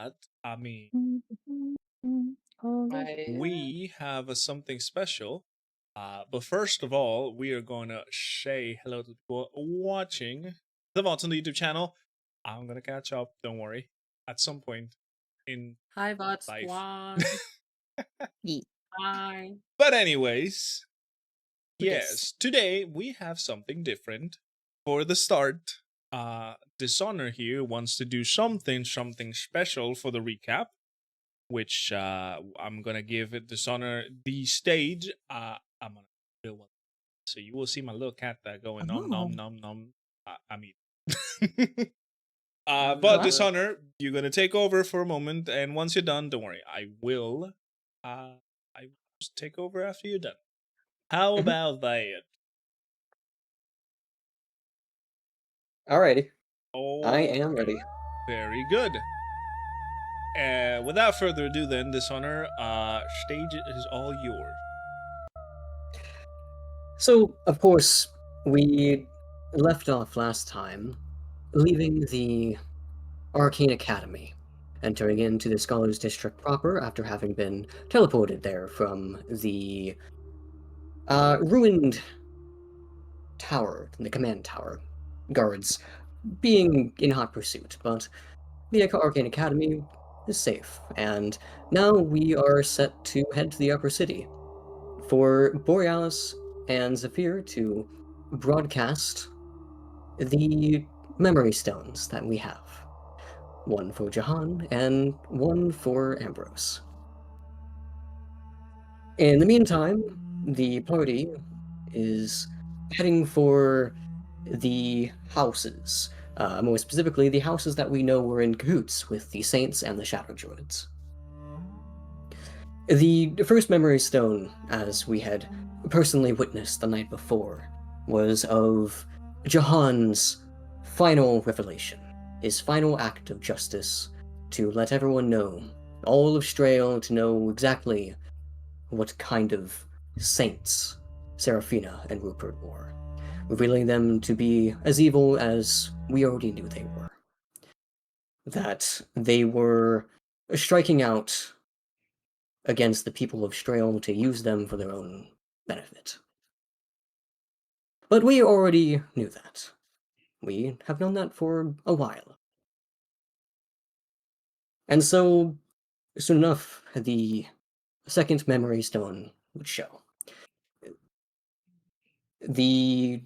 that, I mean, I we have something special. But first of all, we are going to say hello to people watching the Vault on the YouTube channel. I'm going to catch up, don't worry, at some point in Hi, Bot life. Squad. Hi. But anyways, Who dis? yes, today we have something different. For the start, Dishonor here wants to do something special for the recap, which I'm gonna give it Dishonor the stage. I'm gonna do one, so you will see my little cat there going nom nom nom nom. I mean, but What? Dishonor, you're gonna take over for a moment, and once you're done, don't worry, I will just take over after you're done. How about that? Alrighty. Oh, I am ready. very good. Without further ado, then, Dishonor, stage is all yours. So, of course, we left off last time, leaving the Arcane Academy, entering into the Scholars District proper after having been teleported there from the ruined tower, the command tower, guards being in hot pursuit, but the Arcane Academy is safe, and now we are set to head to the Upper City for Borealis and Zephyr to broadcast the memory stones that we have. One for Jahan and one for Ambrose. In the meantime, the party is heading for the houses. More specifically, the houses that we know were in cahoots with the Saints and the Shadow Druids. The first memory stone, as we had personally witnessed the night before, was of Jahan's final revelation, his final act of justice to let everyone know, all of Strail to know exactly what kind of saints Seraphina and Rupert were, revealing them to be as evil as we already knew they were. That they were striking out against the people of Strail to use them for their own benefit. But we already knew that. We have known that for a while. And so, soon enough, the second memory stone would show. The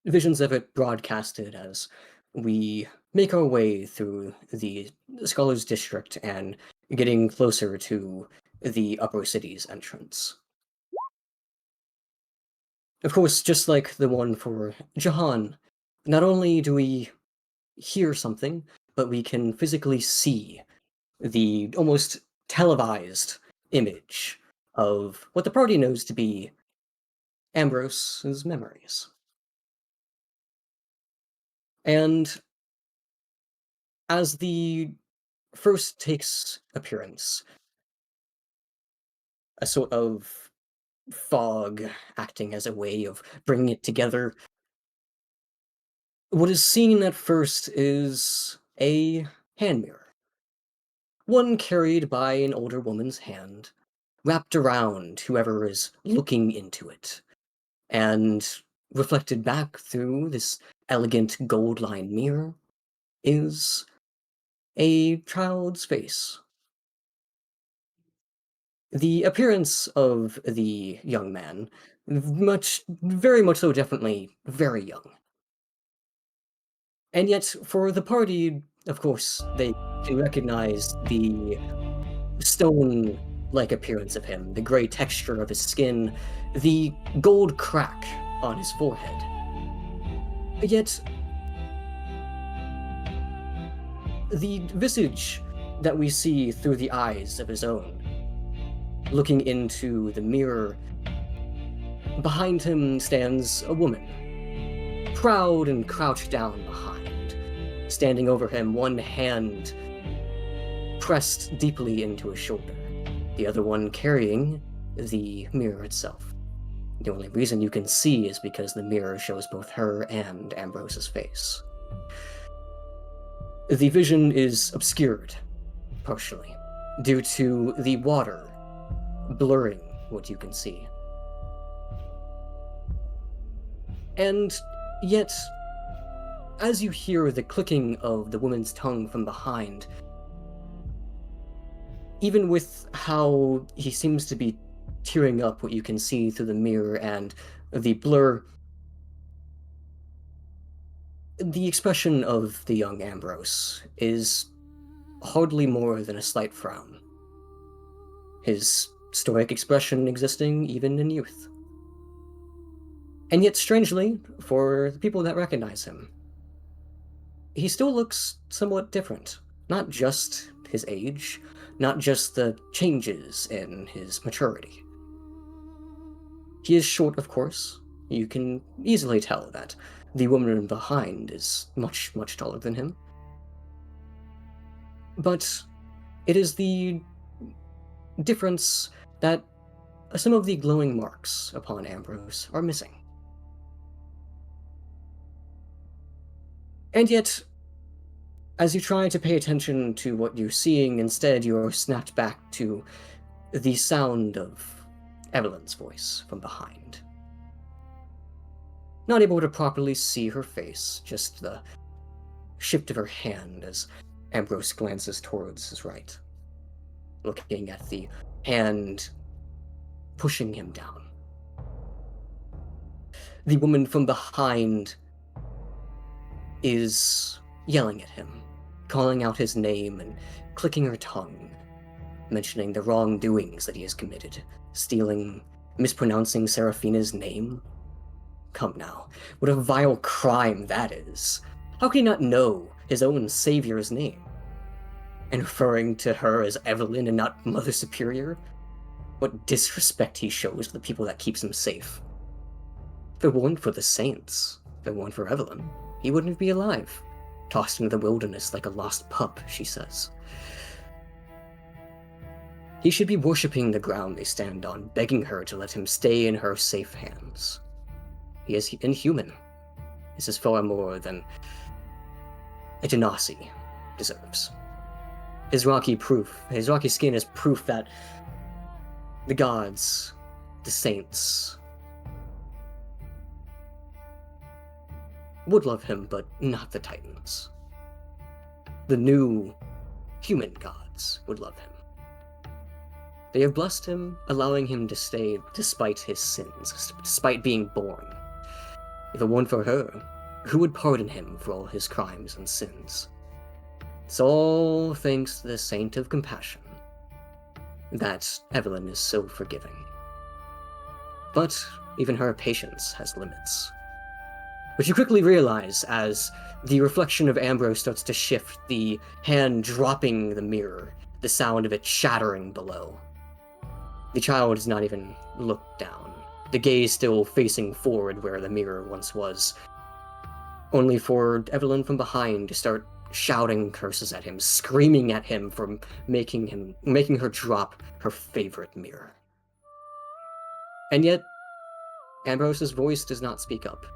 visions of it broadcasted as we make our way through the Scholars District and getting closer to the Upper City's entrance. Of course, just like the one for Jahan, not only do we hear something, but we can physically see the almost televised image of what the party knows to be Ambrose's memories. And as the first takes appearance, a sort of fog acting as a way of bringing it together, what is seen at first is a hand mirror. One carried by an older woman's hand, wrapped around whoever is looking into it, and reflected back through this elegant gold-lined mirror is a child's face. The appearance of the young man, very much so definitely very young. And yet, for the party, of course, they can recognize the stone-like appearance of him, the gray texture of his skin, the gold crack on his forehead. Yet, the visage that we see through the eyes of his own, looking into the mirror, behind him stands a woman, proud and crouched down behind, standing over him, one hand pressed deeply into his shoulder, the other one carrying the mirror itself. The only reason you can see is because the mirror shows both her and Ambrose's face. The vision is obscured partially, due to the water blurring what you can see. And yet, as you hear the clicking of the woman's tongue from behind, even with how he seems to be tearing up what you can see through the mirror and the blur, the expression of the young Ambrose is hardly more than a slight frown, his stoic expression existing even in youth. And yet, strangely, for the people that recognize him, he still looks somewhat different. Not just his age, not just the changes in his maturity. He is short, of course. You can easily tell that the woman behind is much, much taller than him. But it is the difference that some of the glowing marks upon Ambrose are missing. And yet, as you try to pay attention to what you're seeing, instead you're snapped back to the sound of Evelyn's voice from behind. Not able to properly see her face, just the shift of her hand as Ambrose glances towards his right, looking at the hand pushing him down. The woman from behind is yelling at him, calling out his name and clicking her tongue, mentioning the wrongdoings that he has committed, stealing, mispronouncing Seraphina's name. Come now, what a vile crime that is. How can he not know his own savior's name? And referring to her as Evelyn and not Mother Superior? What disrespect he shows to the people that keeps him safe. If it weren't for the saints, if it weren't for Evelyn, he wouldn't be alive. Tossed into the wilderness like a lost pup, she says. He should be worshipping the ground they stand on, begging her to let him stay in her safe hands. He is inhuman. This is far more than a Genasi deserves. His rocky skin is proof that the gods, the saints, would love him, but not the Titans. The new human gods would love him. They have blessed him, allowing him to stay despite his sins, despite being born. If it weren't for her, who would pardon him for all his crimes and sins? It's all thanks to the Saint of Compassion that Evelyn is so forgiving. But even her patience has limits. Which you quickly realize as the reflection of Ambrose starts to shift, the hand dropping the mirror, the sound of it shattering below. The child does not even look down, the gaze still facing forward where the mirror once was, only for Evelyn from behind to start shouting curses at him, screaming at him for making her drop her favorite mirror. And yet, Ambrose's voice does not speak up.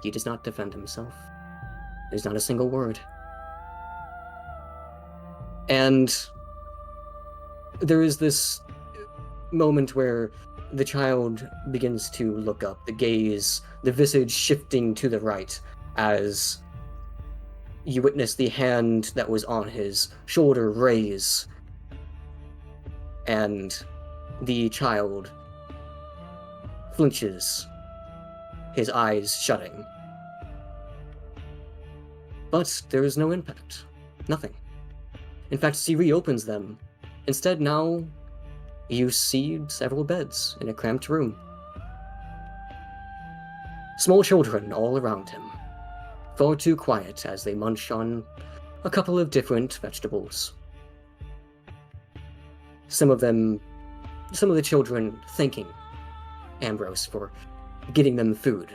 He does not defend himself. There's not a single word. And there is this moment where the child begins to look up, the gaze, the visage shifting to the right as you witness the hand that was on his shoulder raise, and the child flinches, his eyes shutting. But there is no impact. Nothing. In fact, as he reopens them, instead now you see several beds in a cramped room. Small children all around him, far too quiet as they munch on a couple of different vegetables. Some of the children thanking Ambrose for getting them food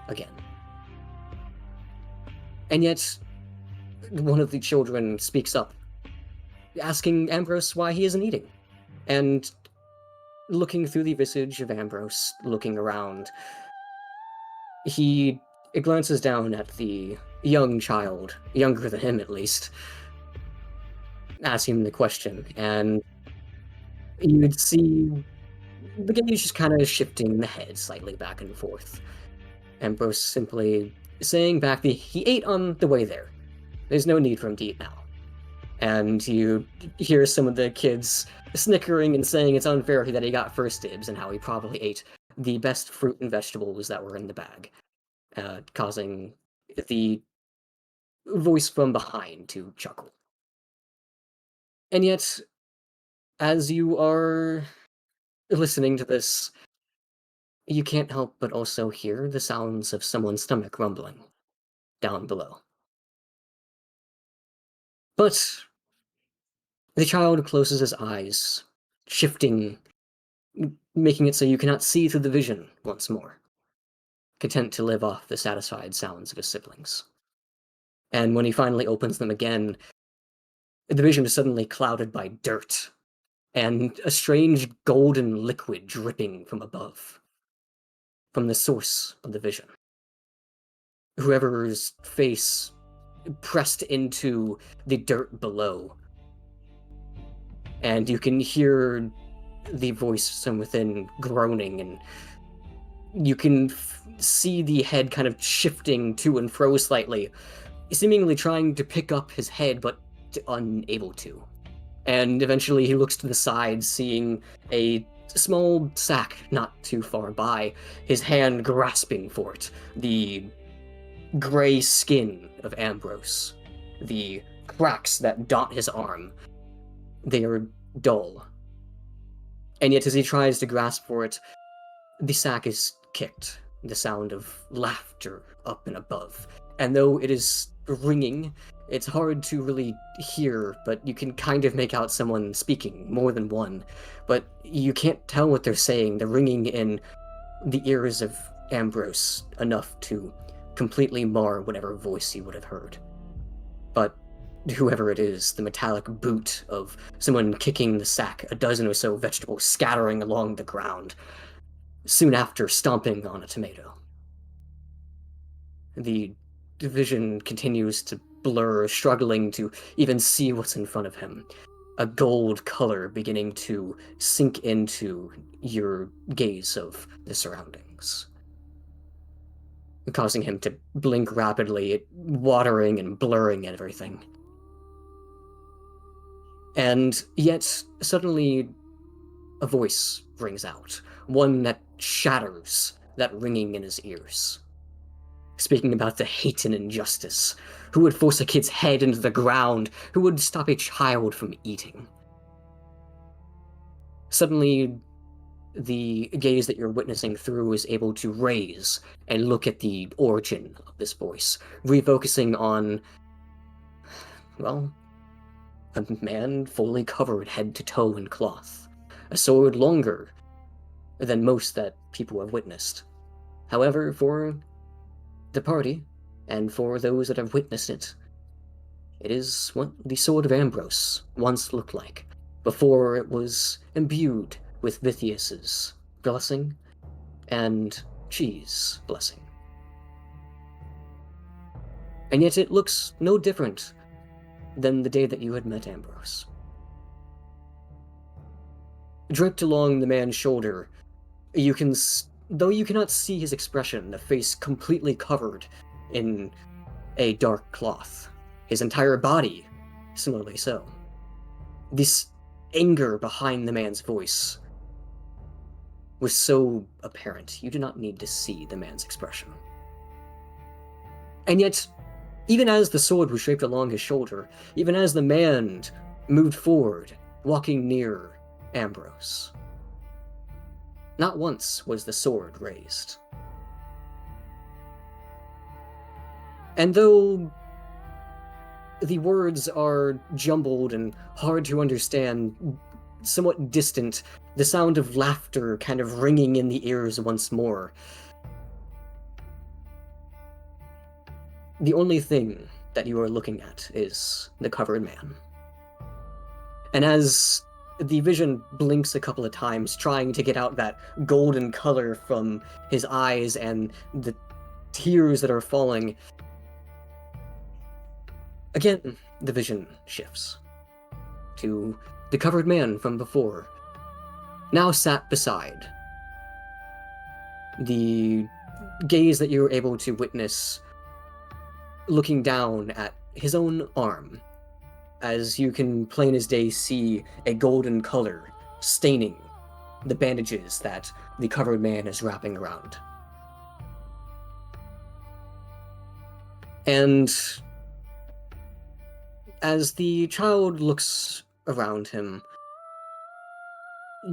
again. And yet, one of the children speaks up, asking Ambrose why he isn't eating. And looking through the visage of Ambrose, looking around, he glances down at the young child, younger than him at least, asking the question, and you'd see the gaze just kind of shifting the head slightly back and forth. Ambrose simply saying back he ate on the way there. There's no need for him to eat now. And you hear some of the kids snickering and saying it's unfair that he got first dibs and how he probably ate the best fruit and vegetables that were in the bag, causing the voice from behind to chuckle. And yet, as you are listening to this, you can't help but also hear the sounds of someone's stomach rumbling down below. But the child closes his eyes, shifting, making it so you cannot see through the vision once more, content to live off the satisfied sounds of his siblings. And when he finally opens them again, the vision is suddenly clouded by dirt and a strange golden liquid dripping from above, from the source of the vision. Whoever's face pressed into the dirt below, and you can hear the voice from within groaning, and you can see the head kind of shifting to and fro slightly, seemingly trying to pick up his head, but unable to. And eventually he looks to the side, seeing a small sack not too far by, his hand grasping for it. The gray skin of Ambrose, the cracks that dot his arm, they are dull. And yet as he tries to grasp for it, the sack is kicked, the sound of laughter up and above. And though it is ringing, it's hard to really hear, but you can kind of make out someone speaking, more than one. But you can't tell what they're saying. They're ringing in the ears of Ambrose enough to completely mar whatever voice he would have heard. But whoever it is, the metallic boot of someone kicking the sack, a dozen or so vegetables scattering along the ground, soon after stomping on a tomato. The vision continues to blur, struggling to even see what's in front of him. A gold color beginning to sink into your gaze of the surroundings, causing him to blink rapidly, watering and blurring everything. And yet, suddenly, a voice rings out, one that shatters that ringing in his ears, speaking about the hate and injustice, who would force a kid's head into the ground, who would stop a child from eating. Suddenly, the gaze that you're witnessing through is able to raise and look at the origin of this voice, refocusing on, well, a man fully covered head to toe in cloth, a sword longer than most that people have witnessed. However, for the party, and for those that have witnessed it, it is what the sword of Ambrose once looked like, before it was imbued with Vithius's blessing and Cheese blessing. And yet it looks no different than the day that you had met Ambrose. Draped along the man's shoulder, though you cannot see his expression, the face completely covered in a dark cloth, his entire body similarly so. This anger behind the man's voice was so apparent, you do not need to see the man's expression. And yet, even as the sword was draped along his shoulder, even as the man moved forward, walking near Ambrose, not once was the sword raised. And though the words are jumbled and hard to understand, somewhat distant, the sound of laughter kind of ringing in the ears once more, the only thing that you are looking at is the covered man. And as the vision blinks a couple of times, trying to get out that golden color from his eyes and the tears that are falling, again, the vision shifts. to the covered man from before, now sat beside. The gaze that you're able to witness looking down at his own arm, as you can plain as day see a golden color staining the bandages that the covered man is wrapping around. And as the child looks around him,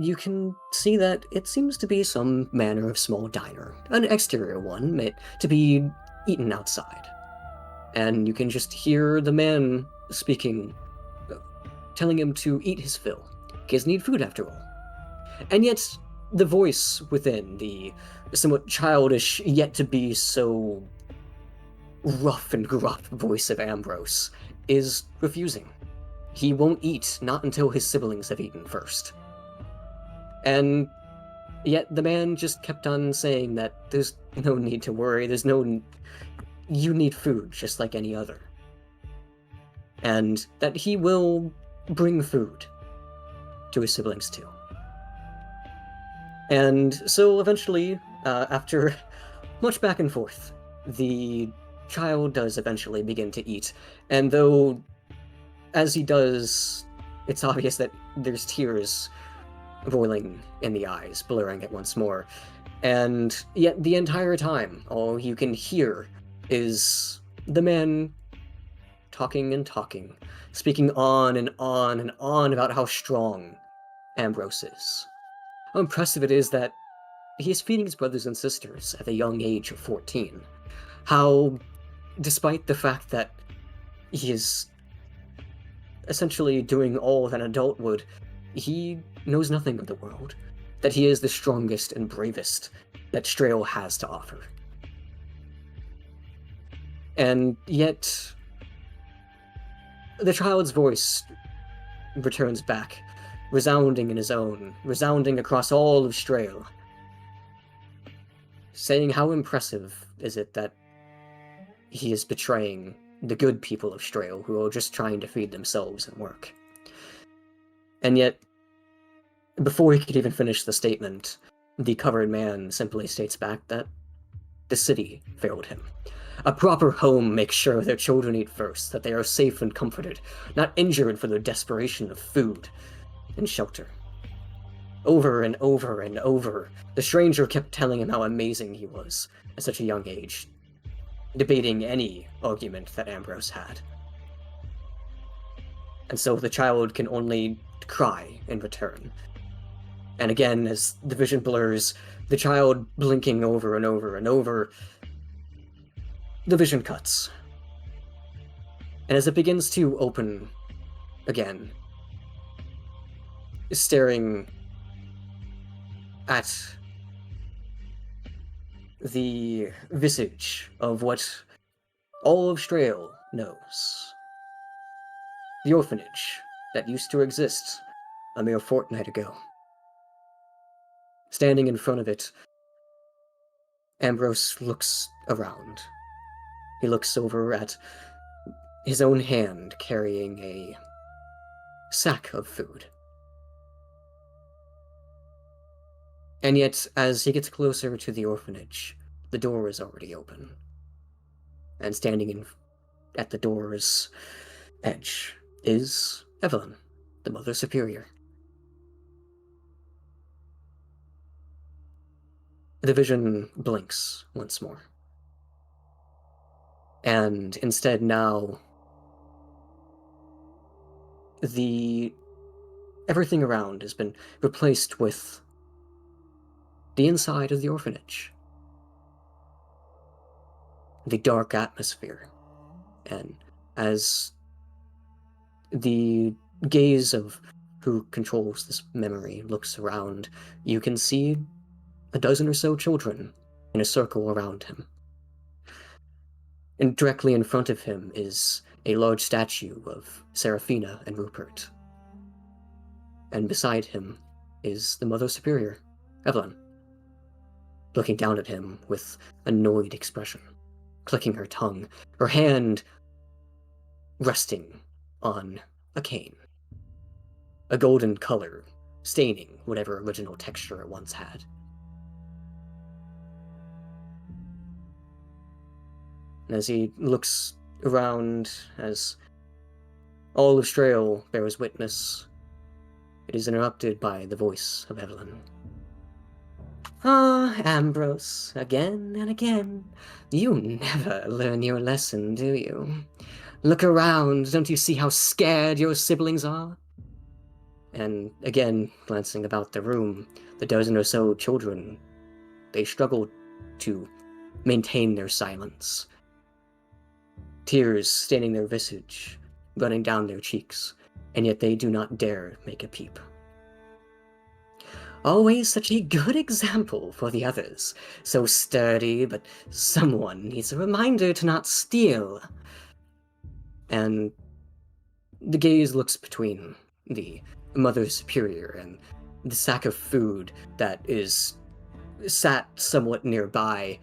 you can see that it seems to be some manner of small diner, an exterior one meant to be eaten outside. And you can just hear the man speaking, telling him to eat his fill. Kids need food after all. And yet, the voice within, the somewhat childish, yet to be so rough and gruff voice of Ambrose, is refusing. He won't eat, not until his siblings have eaten first. And yet the man just kept on saying that there's no need to worry, you need food just like any other. And that he will bring food to his siblings too. And so eventually, after much back and forth, the child does eventually begin to eat. And though, as he does, it's obvious that there's tears rolling in the eyes, blurring it once more. And yet the entire time, all you can hear is the man talking and talking, speaking on and on and on about how strong Ambrose is. How impressive it is that he is feeding his brothers and sisters at the young age of 14. How, despite the fact that he is essentially doing all that an adult would, he knows nothing of the world, that he is the strongest and bravest that Strail has to offer. And yet, the child's voice returns back, resounding in his own, resounding across all of Strail, saying how impressive is it that he is betraying the good people of Strail who are just trying to feed themselves and work. And yet, before he could even finish the statement, the covered man simply states back that the city failed him. A proper home makes sure their children eat first, that they are safe and comforted, not injured for their desperation of food and shelter. Over and over and over, the stranger kept telling him how amazing he was at such a young age, debating any argument that Ambrose had. And so the child can only cry in return. And again, as the vision blurs, the child blinking over and over and over, the vision cuts. And as it begins to open again, staring at the visage of what all of Strail knows. The orphanage that used to exist a mere fortnight ago. Standing in front of it, Ambrose looks around. He looks over at his own hand carrying a sack of food. And yet, as he gets closer to the orphanage, the door is already open. And standing at the door's edge is Evelyn, the Mother Superior. The vision blinks once more. And instead now, everything around has been replaced with the inside of the orphanage. The dark atmosphere. And as the gaze of who controls this memory looks around, you can see a dozen or so children in a circle around him. And directly in front of him is a large statue of Seraphina and Rupert. And beside him is the Mother Superior, Evelyn, looking down at him with annoyed expression, clicking her tongue, her hand resting on a cane. a golden color, staining whatever original texture it once had. And as he looks around, as all of Strail bears witness, it is interrupted by the voice of Evelyn. Ah, Ambrose, again and again. You never learn your lesson, do you? Look around, don't you see how scared your siblings are? And again, glancing about the room, the dozen or so children, they struggle to maintain their silence. Tears staining their visage, running down their cheeks, and yet they do not dare make a peep. Always such a good example for the others. So sturdy, but someone needs a reminder to not steal. And the gaze looks between the Mother Superior and the sack of food that is sat somewhat nearby.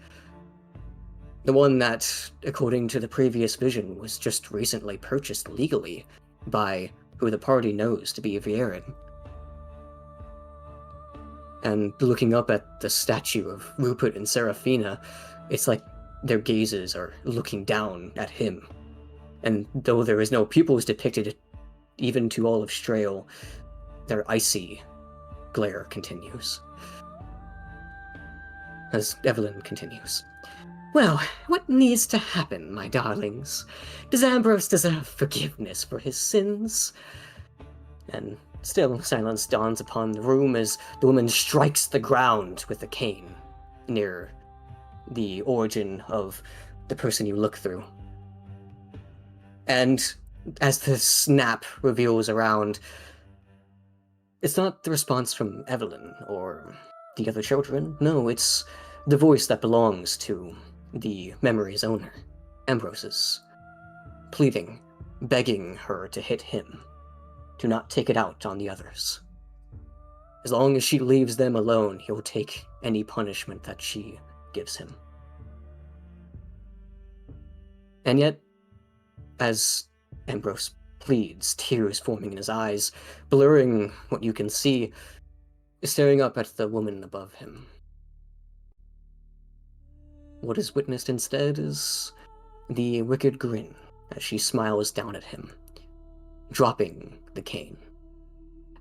The one that, according to the previous vision, was just recently purchased legally by who the party knows to be Viren. And looking up at the statue of Rupert and Seraphina, it's like their gazes are looking down at him. And though there is no pupils depicted, even to all of Strail, their icy glare continues. As Evelyn continues. Well, what needs to happen, my darlings? Does Ambrose deserve forgiveness for his sins? And still, silence dawns upon the room as the woman strikes the ground with a cane near the origin of the person you look through. And as the snap reveals around, it's not the response from Evelyn or the other children. No, it's the voice that belongs to the memory's owner, Ambrose's, pleading, begging her to hit him, to not take it out on the others. As long as she leaves them alone, he'll take any punishment that she gives him. And yet, as Ambrose pleads, tears forming in his eyes, blurring what you can see, staring up at the woman above him. What is witnessed instead is the wicked grin as she smiles down at him, dropping the cane,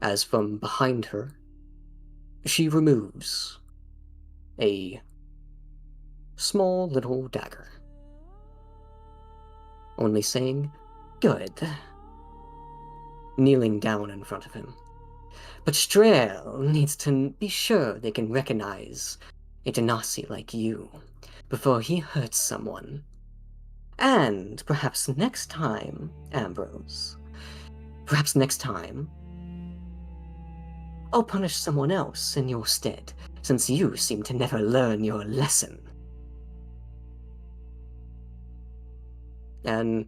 as from behind her, she removes a small little dagger, only saying, "Good," kneeling down in front of him. But Strail needs to be sure they can recognize a Genasi like you before he hurts someone. And perhaps next time, Ambrose, perhaps next time, I'll punish someone else in your stead, since you seem to never learn your lesson. And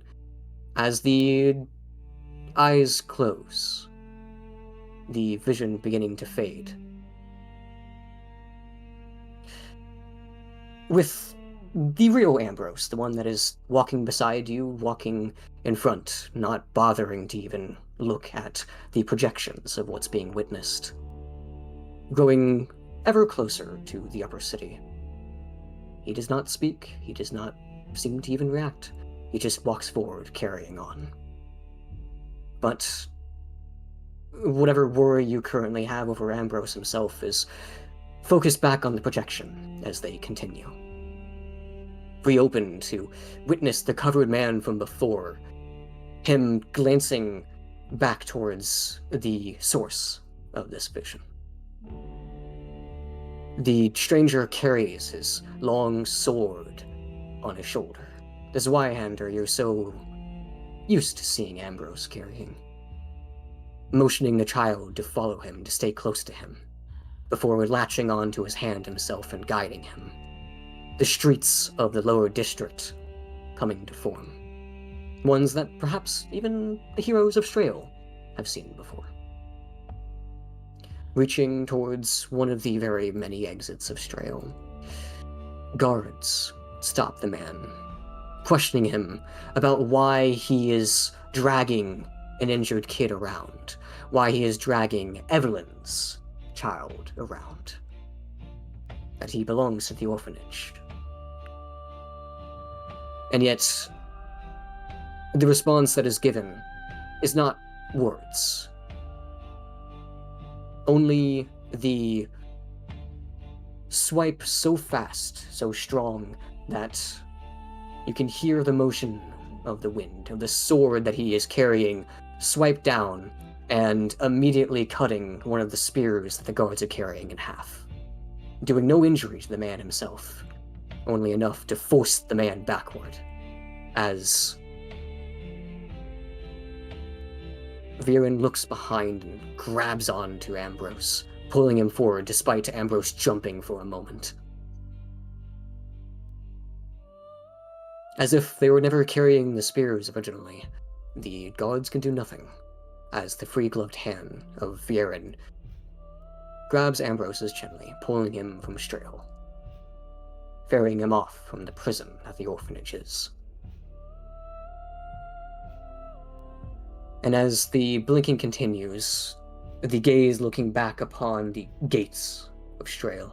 as the eyes close, the vision beginning to fade, with the real Ambrose, the one that is walking beside you, walking in front, not bothering to even look at the projections of what's being witnessed, growing ever closer to the upper city. He does not speak, he does not seem to even react. He just walks forward, carrying on. But whatever worry you currently have over Ambrose himself is focused back on the projection as they continue. Reopened to witness the covered man from before, him glancing back towards the source of this vision. The stranger carries his long sword on his shoulder. The Zweihander you're so used to seeing Ambrose carrying, motioning the child to follow him, to stay close to him, before latching onto his hand himself and guiding him. The streets of the lower district coming to form. Ones that perhaps even the heroes of Strail have seen before. Reaching towards one of the very many exits of Strail, guards stop the man, questioning him about why he is dragging an injured kid around, why he is dragging Evelyn's child around, that he belongs to the orphanage. And yet, the response that is given is not words. Only the swipe so fast, so strong, that you can hear the motion of the wind, of the sword that he is carrying, swipe down, and immediately cutting one of the spears that the guards are carrying in half, doing no injury to the man himself, only enough to force the man backward, as Viren looks behind and grabs on to Ambrose, pulling him forward despite Ambrose jumping for a moment. As if they were never carrying the spears originally, the guards can do nothing, as the free-gloved hand of Viren grabs Ambrose gently, pulling him from Strail, ferrying him off from the prison that the orphanage is. And as the blinking continues, the gaze looking back upon the gates of Strail,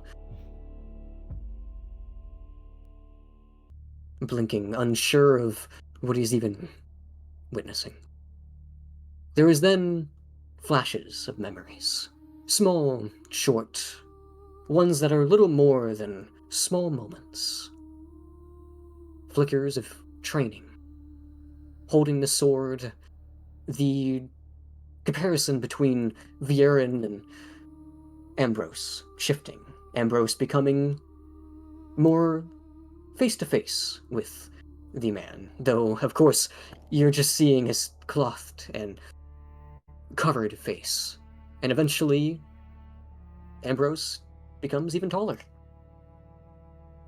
blinking, unsure of what he's even witnessing. There is then flashes of memories, small, short, ones that are little more than small moments. Flickers of training, holding the sword, the comparison between Viren and Ambrose shifting, Ambrose becoming more face-to-face with the man, though, of course, you're just seeing his clothed and covered face. And eventually, Ambrose becomes even taller.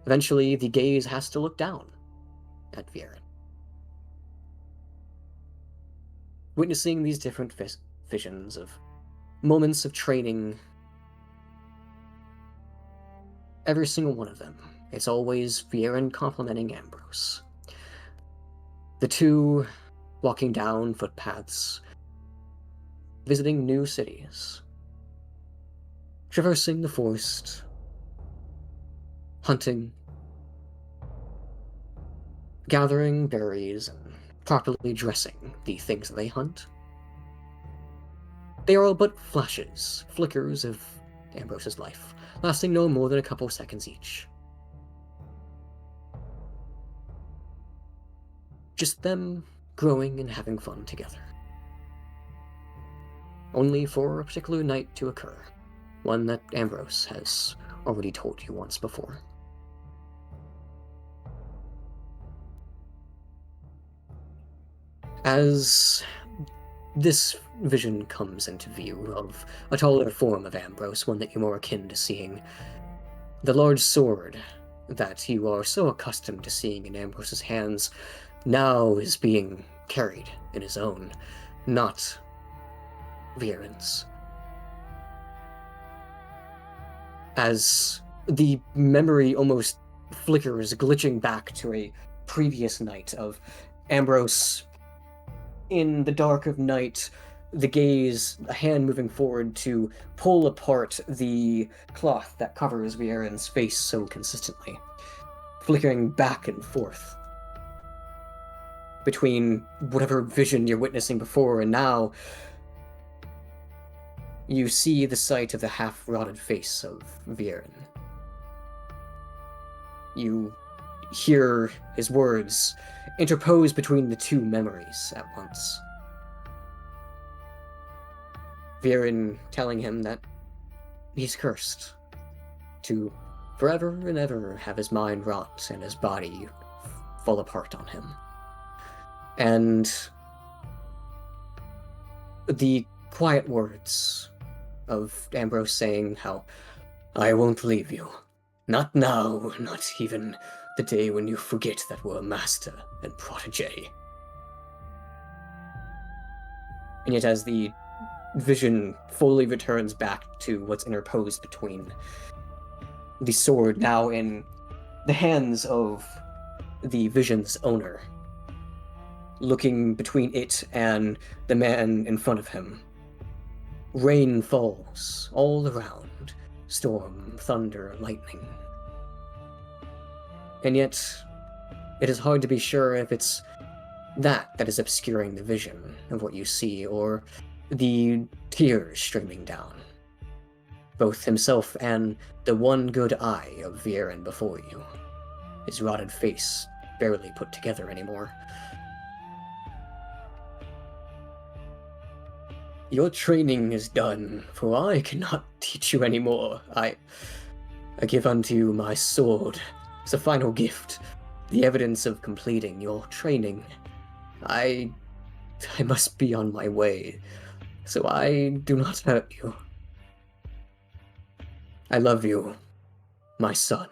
Eventually, the gaze has to look down at Viren. Witnessing these different visions of moments of training, every single one of them, it's always Viren complimenting Ambrose. The two walking down footpaths, visiting new cities, traversing the forest, hunting, gathering berries, and properly dressing the things that they hunt. They are all but flashes, flickers of Ambrose's life, lasting no more than a couple seconds each. Just them growing and having fun together. Only for a particular night to occur, one that Ambrose has already told you once before. As this vision comes into view of a taller form of Ambrose, one that you're more akin to seeing, the large sword that you are so accustomed to seeing in Ambrose's hands now is being carried in his own, not Viren's. As the memory almost flickers, glitching back to a previous night of Ambrose in the dark of night, the gaze, a hand moving forward to pull apart the cloth that covers Viren's face so consistently, flickering back and forth between whatever vision you're witnessing before and now. You see the sight of the half-rotted face of Viren. You hear his words interposed between the two memories at once. Viren telling him that he's cursed to forever and ever have his mind rot and his body fall apart on him. And the quiet words of Ambrose saying how, "I won't leave you. Not now, not even the day when you forget that we're master and protege." And yet as the vision fully returns back to what's interposed between the sword now in the hands of the vision's owner, looking between it and the man in front of him. Rain falls all around, storm, thunder, lightning. And yet, it is hard to be sure if it's that is obscuring the vision of what you see, or the tears streaming down. Both himself and the one good eye of Viren before you, his rotted face barely put together anymore. Your training is done, for I cannot teach you anymore. I give unto you my sword as a final gift, the evidence of completing your training. I must be on my way, so I do not hurt you. I love you, my son.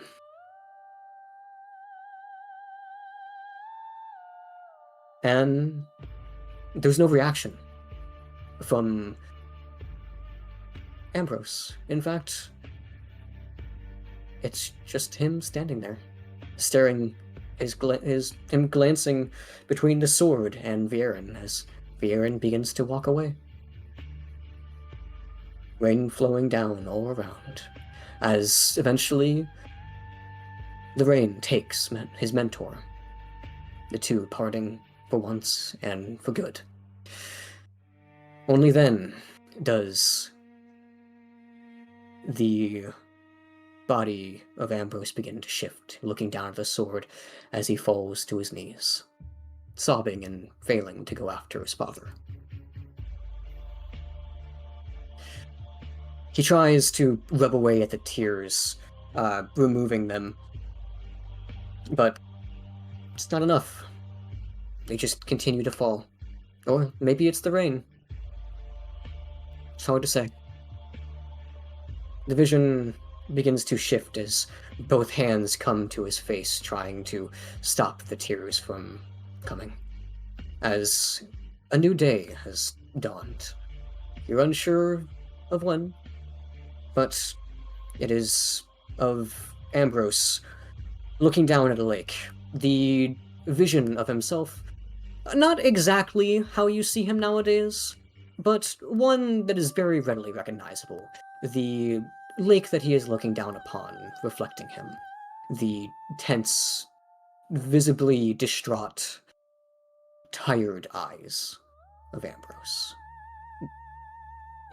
And there's no reaction from Ambrose. In fact, it's just him standing there, staring, him glancing between the sword and Viren as Viren begins to walk away. Rain flowing down all around, as eventually the rain takes his mentor, the two parting for once and for good. Only then does the body of Ambrose begin to shift, looking down at the sword as he falls to his knees, sobbing and failing to go after his father. He tries to rub away at the tears, removing them, but it's not enough. They just continue to fall. Or maybe it's the rain. It's hard to say. The vision begins to shift as both hands come to his face, trying to stop the tears from coming. As a new day has dawned. You're unsure of when, but it is of Ambrose looking down at a lake. The vision of himself, not exactly how you see him nowadays, but one that is very readily recognizable. The lake that he is looking down upon, reflecting him. The tense, visibly distraught, tired eyes of Ambrose.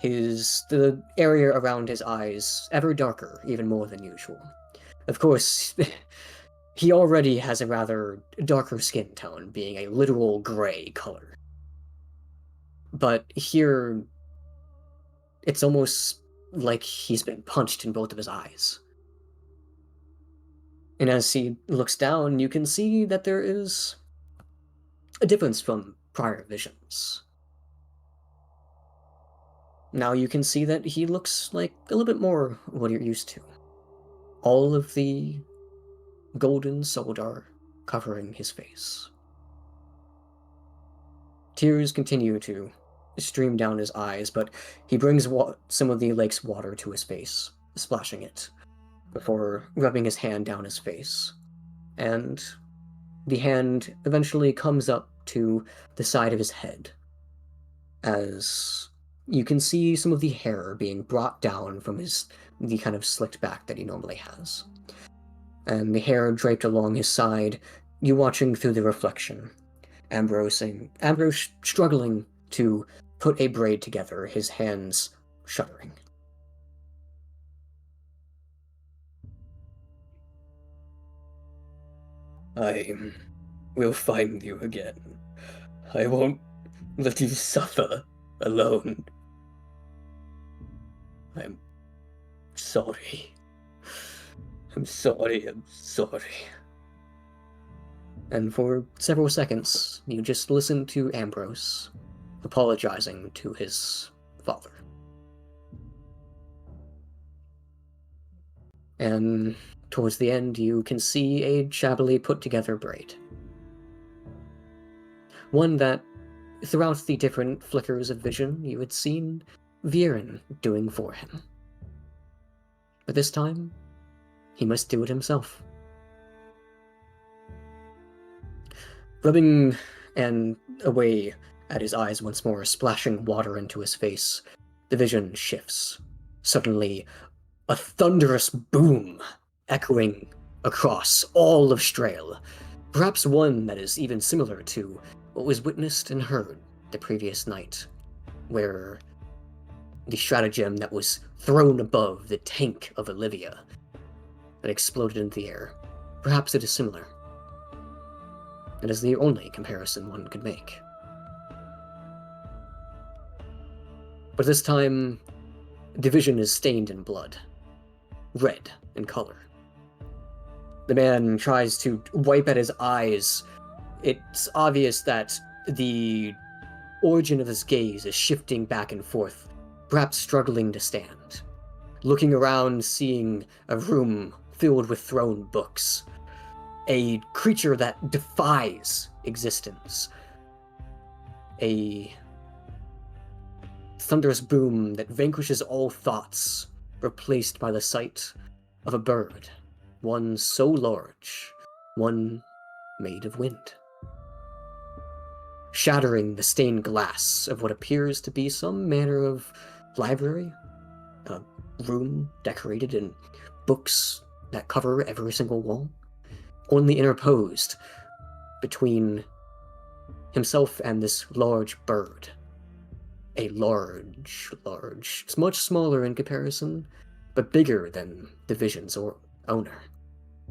The area around his eyes ever darker, even more than usual. Of course, he already has a rather darker skin tone, being a literal gray color. But here, it's almost like he's been punched in both of his eyes. And as he looks down, you can see that there is a difference from prior visions. Now you can see that he looks like a little bit more what you're used to. All of the golden soldar covering his face. Tears continue to stream down his eyes, but he brings some of the lake's water to his face, splashing it, before rubbing his hand down his face. And the hand eventually comes up to the side of his head, as you can see some of the hair being brought down from the kind of slicked back that he normally has. And the hair draped along his side, you watching through the reflection. Ambrose struggling to put a braid together, his hands shuddering. I will find you again. I won't let you suffer alone. I'm sorry. I'm sorry. And for several seconds, you just listen to Ambrose apologizing to his father. And towards the end, you can see a shabbily put-together braid. One that, throughout the different flickers of vision, you had seen Viren doing for him. But this time, he must do it himself. Rubbing And away at his eyes once more, splashing water into his face, the vision shifts. Suddenly, a thunderous boom echoing across all of Strail, perhaps one that is even similar to what was witnessed and heard the previous night, where the stratagem that was thrown above the tank of Olivia that exploded into the air. Perhaps it is similar. It is the only comparison one could make. But this time, the vision is stained in blood, red in color. The man tries to wipe at his eyes. It's obvious that the origin of his gaze is shifting back and forth, perhaps struggling to stand. Looking around, seeing a room filled with thrown books. A creature that defies existence. A thunderous boom that vanquishes all thoughts, replaced by the sight of a bird, one so large, one made of wind. Shattering the stained glass of what appears to be some manner of library, a room decorated in books that cover every single wall, only interposed between himself and this large bird. A large, it's much smaller in comparison, but bigger than the vision's owner.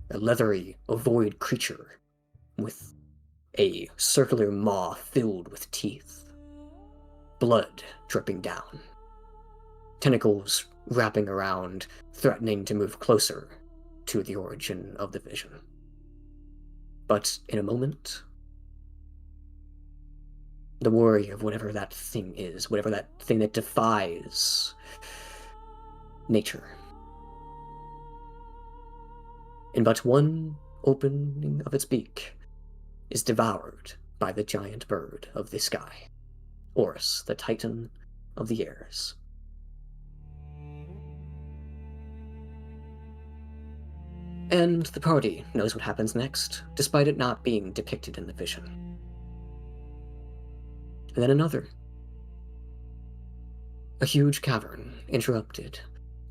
A leathery, ovoid creature with a circular maw filled with teeth. Blood dripping down. Tentacles wrapping around, threatening to move closer to the origin of the vision. But in a moment, the worry of whatever that thing is, whatever that thing that defies nature. In but one opening of its beak is devoured by the giant bird of the sky, Horus, the Titan of the airs. And the party knows what happens next, despite it not being depicted in the vision. And then another. A huge cavern interrupted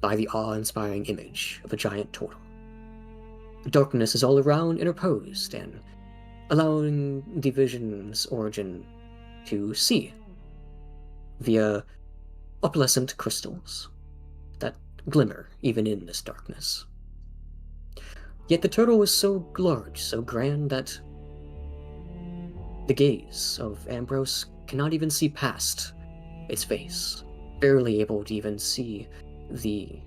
by the awe-inspiring image of a giant turtle. Darkness is all around interposed and allowing the vision's origin to see via opalescent crystals that glimmer even in this darkness. Yet the turtle was so large, so grand, that the gaze of Ambrose cannot even see past its face, barely able to even see the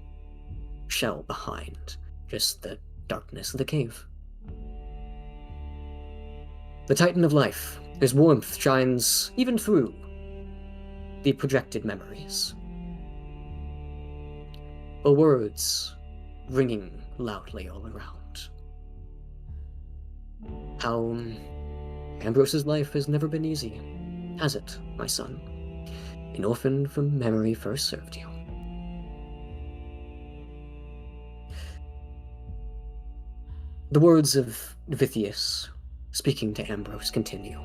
shell behind, just the darkness of the cave. The Titan of Life, his warmth shines even through the projected memories. The words ringing loudly all around. How Ambrose's life has never been easy, has it, my son? An orphan from memory first served you. The words of Vithius, speaking to Ambrose, continue.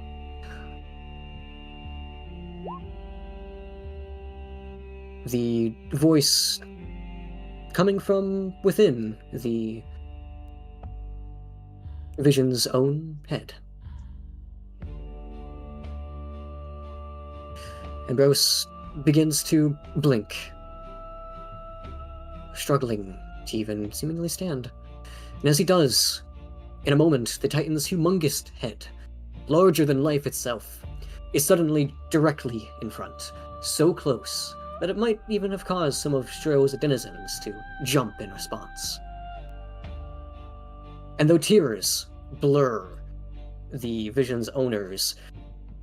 The voice coming from within the vision's own head. Ambrose begins to blink, struggling to even seemingly stand. And as he does, in a moment, the Titan's humongous head, larger than life itself, is suddenly directly in front, so close that it might even have caused some of Strail's denizens to jump in response. And though tears blur the vision's owners,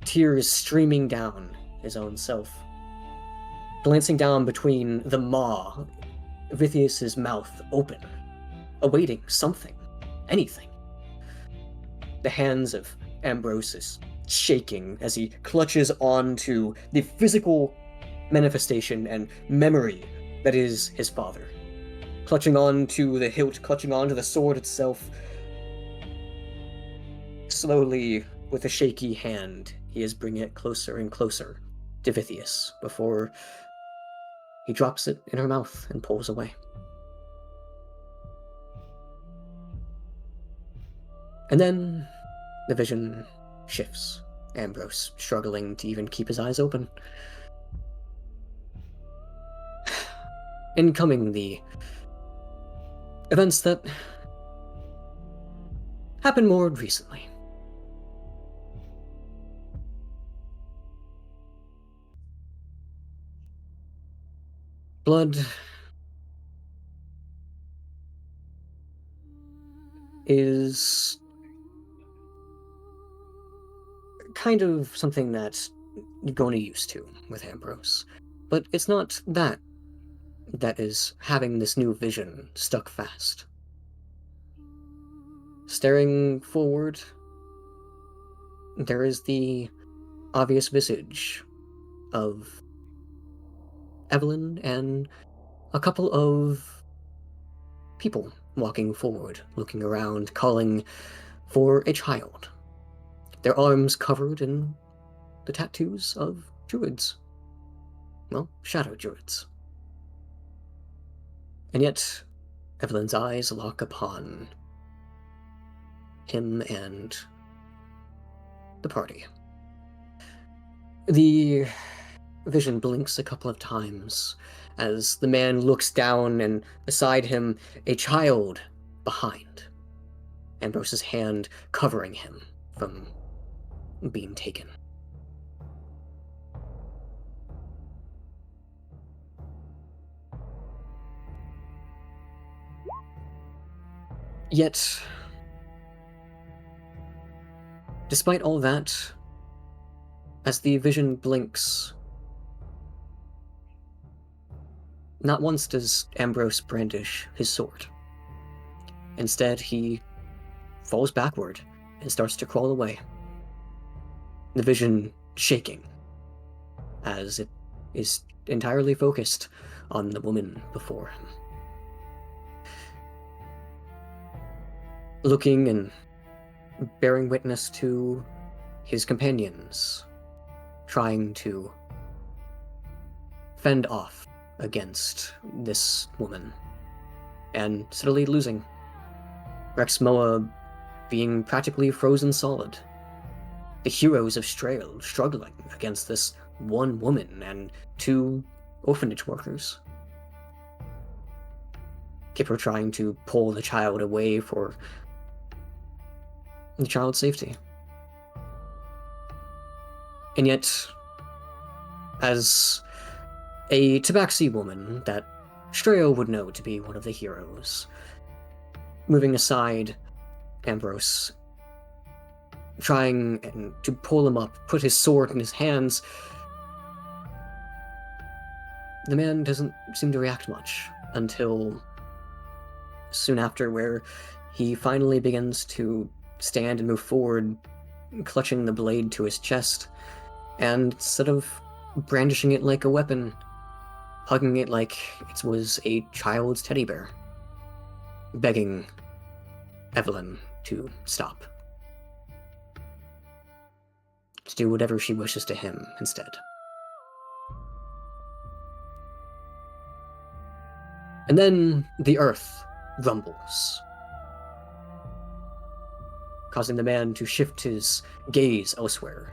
tears streaming down his own self, glancing down between the maw, Vithius's mouth open, awaiting something, anything. The hands of Ambrose is shaking as he clutches onto the physical manifestation and memory that is his father. Clutching onto the hilt, clutching onto the sword itself. Slowly, with a shaky hand, he is bringing it closer and closer to Vithius before he drops it in her mouth and pulls away. And then the vision shifts. Ambrose struggling to even keep his eyes open. Incoming the events that happened more recently. Blood is kind of something that you're going to used to with Ambrose. But it's not that is having this new vision stuck fast. Staring forward, there is the obvious visage of Evelyn and a couple of people walking forward, looking around, calling for a child. Their arms covered in the tattoos of druids. Well, shadow druids. And yet, Evelyn's eyes lock upon him and the party. The vision blinks a couple of times as the man looks down, and beside him, a child behind. Ambrose's hand covering him from being taken. Yet, despite all that, as the vision blinks, not once does Ambrose brandish his sword. Instead, he falls backward and starts to crawl away. The vision shaking, as it is entirely focused on the woman before him. Looking and bearing witness to his companions, trying to fend off against this woman, and steadily losing. Rexmoa being practically frozen solid. The heroes of Strail struggling against this one woman and 2 orphanage workers. Kipper trying to pull the child away for the child's safety. And yet, as a tabaxi woman that Strail would know to be one of the heroes, moving aside Ambrose, trying to pull him up, put his sword in his hands, the man doesn't seem to react much until soon after, where he finally begins to stand and move forward, clutching the blade to his chest, and instead of brandishing it like a weapon, hugging it like it was a child's teddy bear, begging Evelyn to stop, to do whatever she wishes to him instead. And then the earth rumbles, causing the man to shift his gaze elsewhere.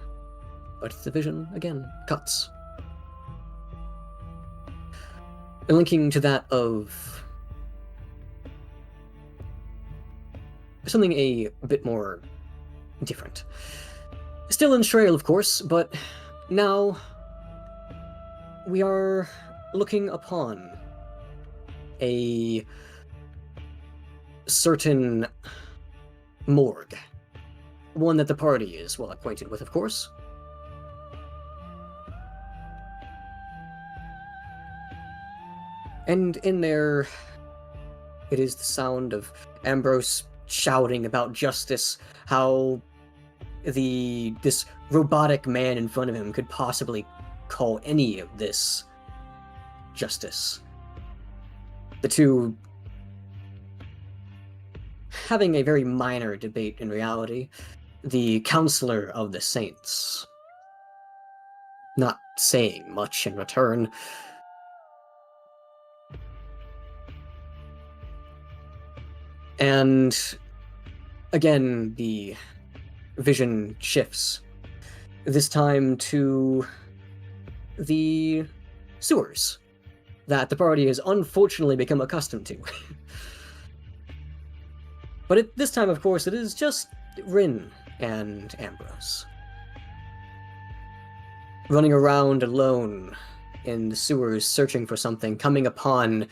But the vision, again, cuts. And linking to that of something a bit more different. Still in Strail, of course, but now we are looking upon a certain morgue. One that the party is well acquainted with, of course. And in there, it is the sound of Ambrose shouting about justice, how this robotic man in front of him could possibly call any of this justice. The two having a very minor debate in reality, the counselor of the saints, not saying much in return. And again, the vision shifts, this time to the sewers that the party has unfortunately become accustomed to. But this time, of course, it is just Rin and Ambrose. Running around alone in the sewers, searching for something, coming upon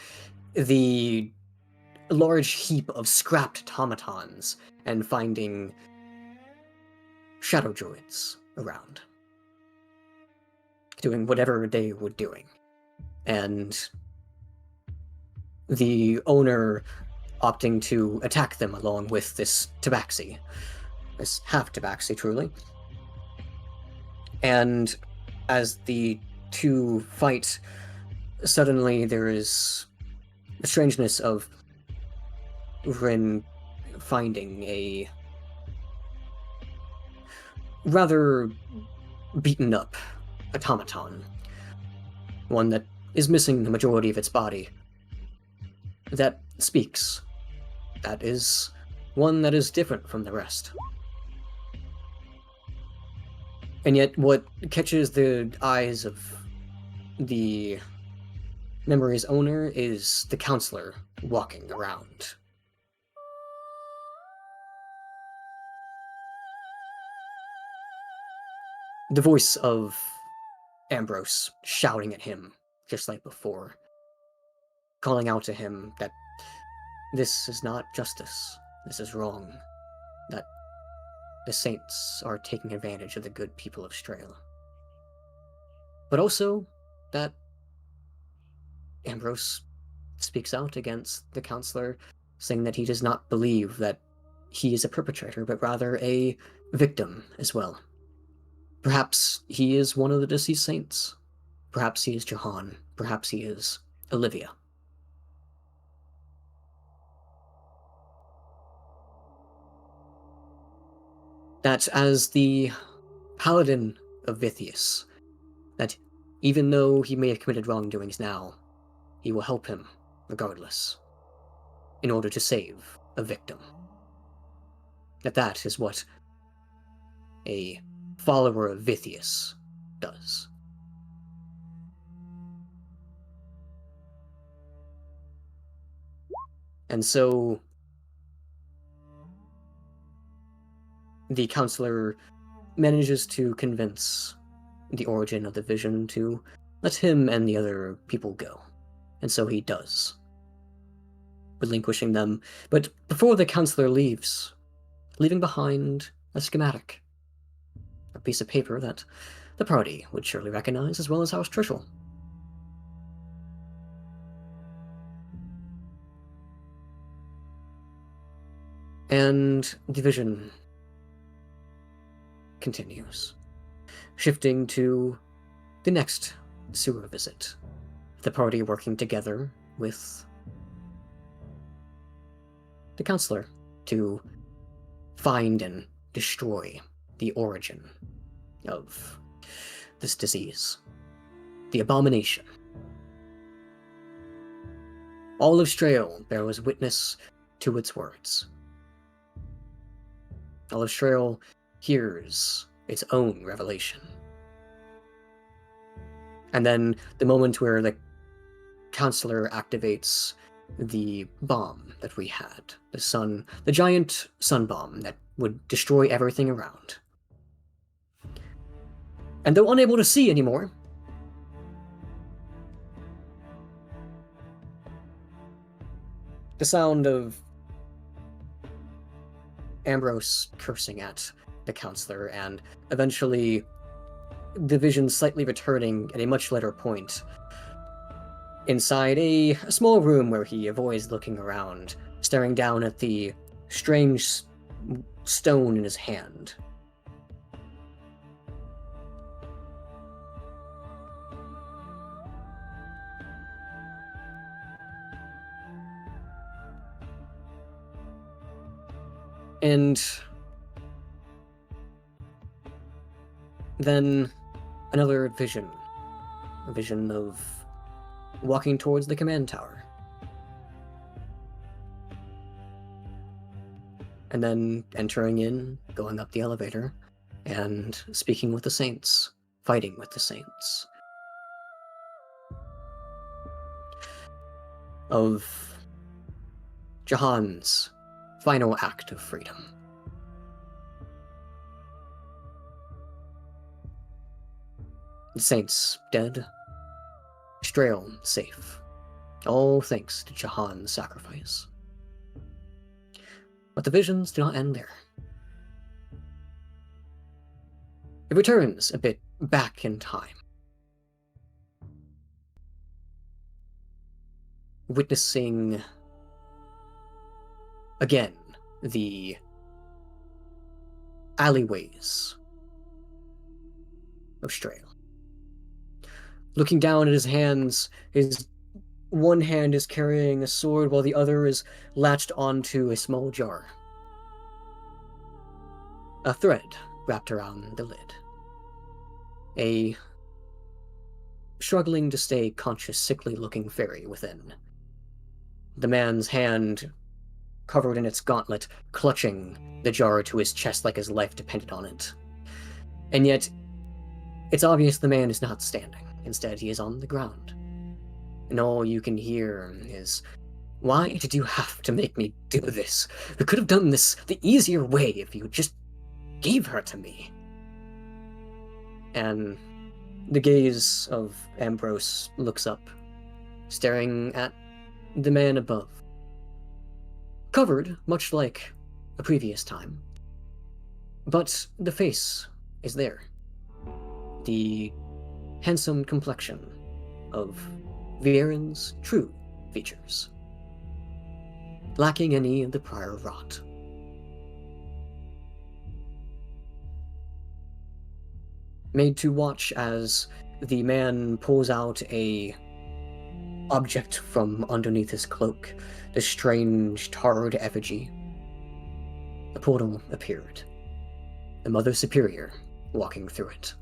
the large heap of scrapped automatons and finding shadow druids around, doing whatever they were doing. And the owner opting to attack them along with this tabaxi, this half tabaxi, truly. And as the two fight, suddenly there is the strangeness of Rin finding a rather beaten up automaton, one that is missing the majority of its body, that speaks. That is one that is different from the rest. And yet what catches the eyes of the memory's owner is the counselor walking around. The voice of Ambrose shouting at him, just like before, calling out to him that this is not justice, this is wrong, that the saints are taking advantage of the good people of Strael. But also that Ambrose speaks out against the counselor, saying that he does not believe that he is a perpetrator, but rather a victim as well. Perhaps he is one of the deceased saints. Perhaps he is Jahan. Perhaps he is Olivia. That as the paladin of Vithius, that even though he may have committed wrongdoings now, he will help him regardless, in order to save a victim. That is what a follower of Vithius does. And so the counselor manages to convince the origin of the vision to let him and the other people go. And so he does, relinquishing them. But before the counselor leaves, leaving behind a schematic, a piece of paper that the party would surely recognize, as well as House Trishul. And the vision continues, shifting to the next sewer visit. The party working together with the counselor to find and destroy the origin of this disease, the abomination. All of Strael bears witness to its words. All of Strael hears its own revelation. And then the moment where the counselor activates the bomb that we had, the giant sun bomb that would destroy everything around. And though unable to see anymore, the sound of Ambrose cursing at the counselor, and eventually the vision slightly returning at a much later point inside a small room where he avoids looking around, staring down at the strange stone in his hand. And Then another vision. A vision of walking towards the command tower. And then entering in, going up the elevator, and speaking with the saints, fighting with the saints. Of Jahan's final act of freedom. The saints dead, Strail safe, all thanks to Jahan's sacrifice. But the visions do not end there. It returns a bit back in time, witnessing again the alleyways of Strail. Looking down at his hands, his one hand is carrying a sword while the other is latched onto a small jar. A thread wrapped around the lid. A struggling to stay conscious, sickly-looking fairy within. The man's hand, covered in its gauntlet, clutching the jar to his chest like his life depended on it. And yet, it's obvious the man is not standing. Instead, he is on the ground. And all you can hear is, "Why did you have to make me do this? We could have done this the easier way if you just gave her to me." And the gaze of Ambrose looks up, staring at the man above. Covered, much like a previous time. But the face is there. The handsome complexion of Viren's true features, lacking any of the prior rot. Made to watch as the man pulls out a object from underneath his cloak, the strange tarred effigy. A portal appeared, the Mother Superior walking through it.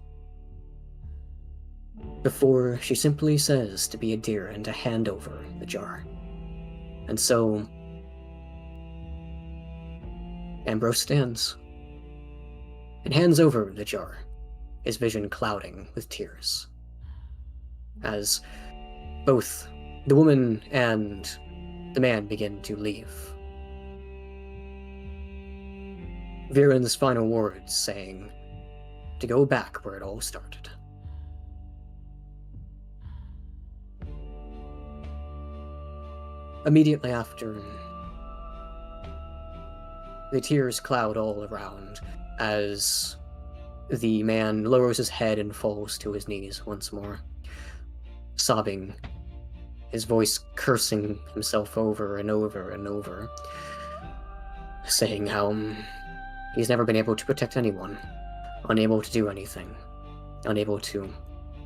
Before she simply says to be a dear and to hand over the jar. And so Ambrose stands and hands over the jar, his vision clouding with tears, as both the woman and the man begin to leave. Viren's final words saying to go back where it all started. Immediately after, the tears cloud all around as the man lowers his head and falls to his knees once more, sobbing, his voice cursing himself over and over and over, saying how he's never been able to protect anyone, unable to do anything, unable to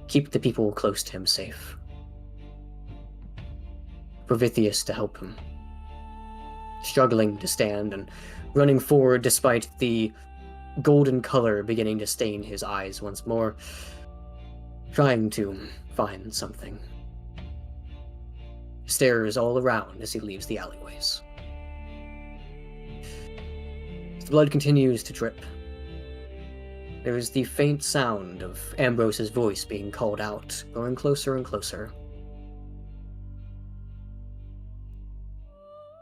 keep the people close to him safe. For Vithius to help him, struggling to stand and running forward despite the golden color beginning to stain his eyes once more, trying to find something. Stares all around as he leaves the alleyways. The blood continues to drip. There is the faint sound of Ambrose's voice being called out, growing closer and closer.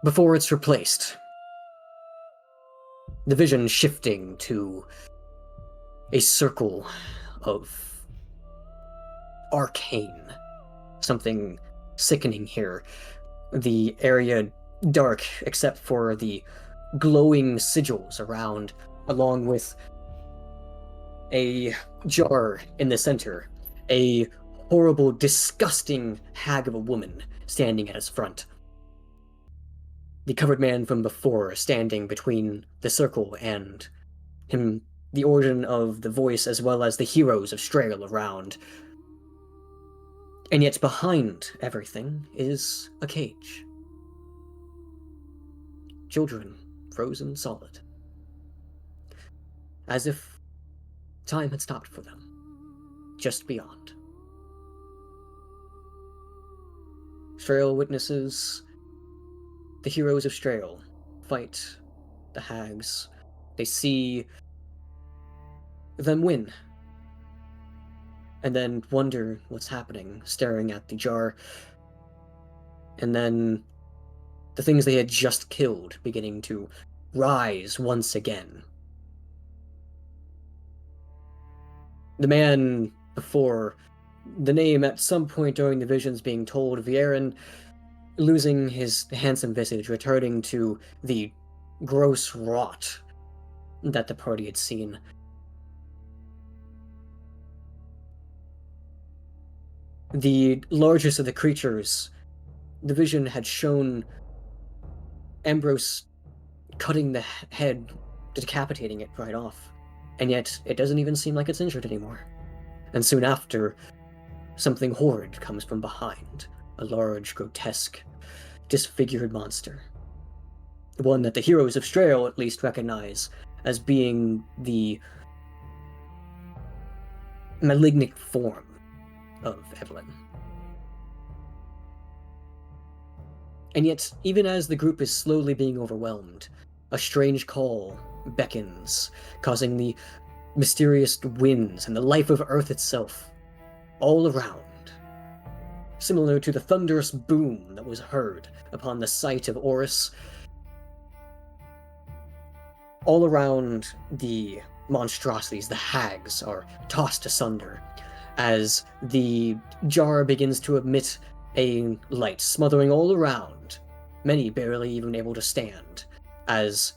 Before it's replaced, the vision shifting to a circle of arcane, something sickening here. The area dark except for the glowing sigils around, along with a jar in the center, a horrible, disgusting hag of a woman standing at its front. The covered man from before standing between the circle and him, the origin of the voice as well as the heroes of Strail around. And yet behind everything is a cage. Children frozen solid. As if time had stopped for them. just beyond. Strail witnesses the heroes of Strail fight the hags. They see them win, and then wonder what's happening, staring at the jar. And then the things they had just killed beginning to rise once again. The man before, the name at some point during the visions being told, Viren, losing his handsome visage, returning to the gross rot that the party had seen. The largest of the creatures, the vision had shown Ambrose cutting the head, decapitating it right off. And yet, it doesn't even seem like it's injured anymore. And soon after, something horrid comes from behind. A large, grotesque, disfigured monster. One that the heroes of Strail at least recognize as being the malignant form of Evelyn. And yet, even as the group is slowly being overwhelmed, a strange call beckons, causing the mysterious winds and the life of Earth itself all around, similar to the thunderous boom that was heard upon the site of Orus. All around the monstrosities, the hags, are tossed asunder as the jar begins to emit a light, smothering all around, many barely even able to stand, as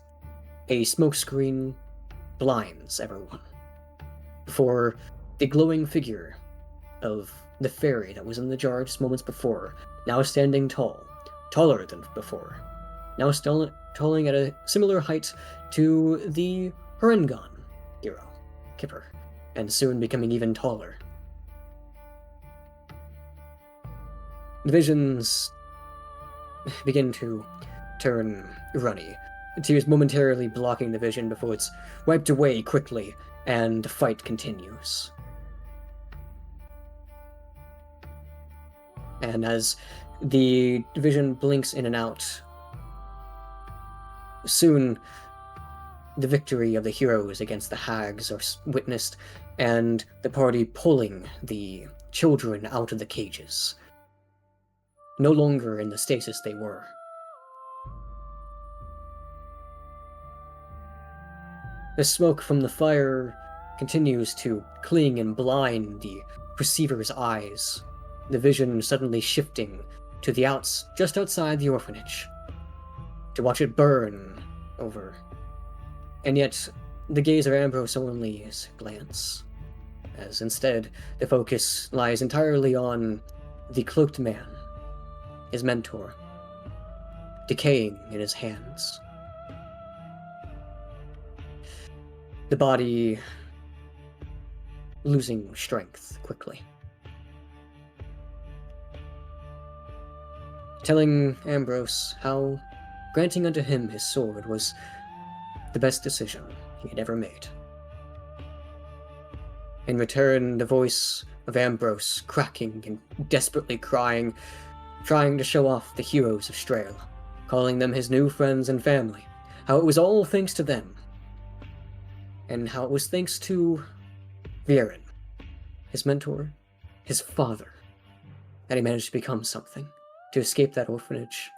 a smokescreen blinds everyone, before the glowing figure of the fairy that was in the jar just moments before, now standing tall, taller than before, now still towering at a similar height to the Harengon hero, Kipper, and soon becoming even taller. The visions begin to turn runny, tears momentarily blocking the vision before it's wiped away quickly, and the fight continues. And as the vision blinks in and out, soon the victory of the heroes against the hags are witnessed, and the party pulling the children out of the cages, no longer in the stasis they were. The smoke from the fire continues to cling and blind the perceiver's eyes, the vision suddenly shifting to the just outside the orphanage, to watch it burn over. And yet, the gaze of Ambrose only is a glance, as instead the focus lies entirely on the cloaked man, his mentor, decaying in his hands. The body losing strength quickly. Telling Ambrose how granting unto him his sword was the best decision he had ever made. In return, the voice of Ambrose cracking and desperately crying, trying to show off the heroes of Strail, calling them his new friends and family, how it was all thanks to them, and how it was thanks to Viren, his mentor, his father, that he managed to become something, to escape that orphanage,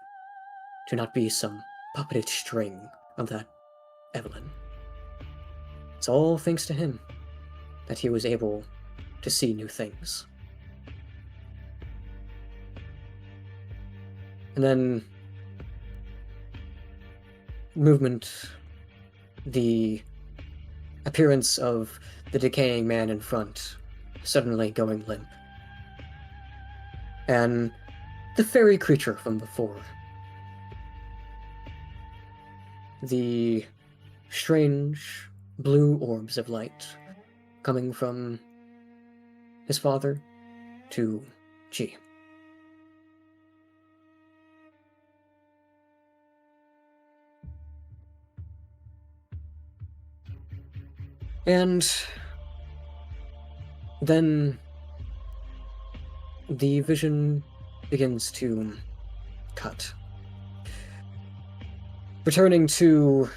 to not be some puppeted string of that Evelyn. It's all thanks to him that he was able to see new things. And then movement, the appearance of the decaying man in front suddenly going limp. And the fairy creature from before. The strange blue orbs of light coming from his father to G. And Then the vision begins to cut, returning to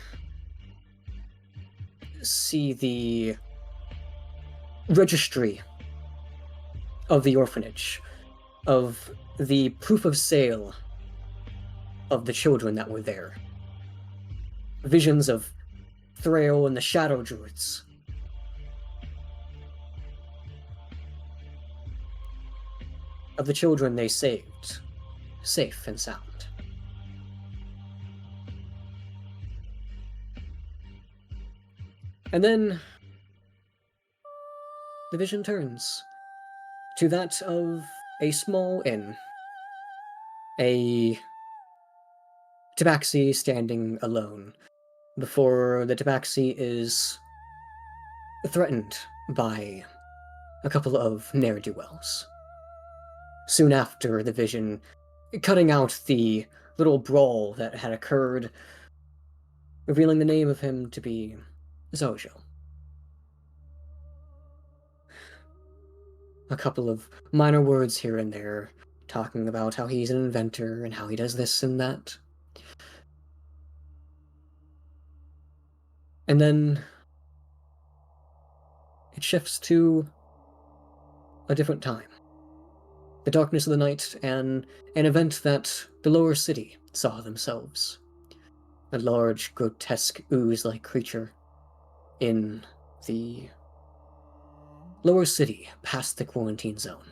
see the registry of the orphanage, of the proof of sale of the children that were there. Visions of Thrail and the Shadow Druids. Of the children they saved, safe and sound. And then the vision turns to that of a small inn. A tabaxi standing alone before the tabaxi is threatened by a couple of ne'er-do-wells. Soon after the vision, cutting out the little brawl that had occurred, revealing the name of him to be Zojo. A couple of minor words here and there, talking about how he's an inventor and how he does this and that. And then it shifts to a different time. The darkness of the night and an event that the lower city saw themselves. A large, grotesque, ooze-like creature in the lower city past the quarantine zone.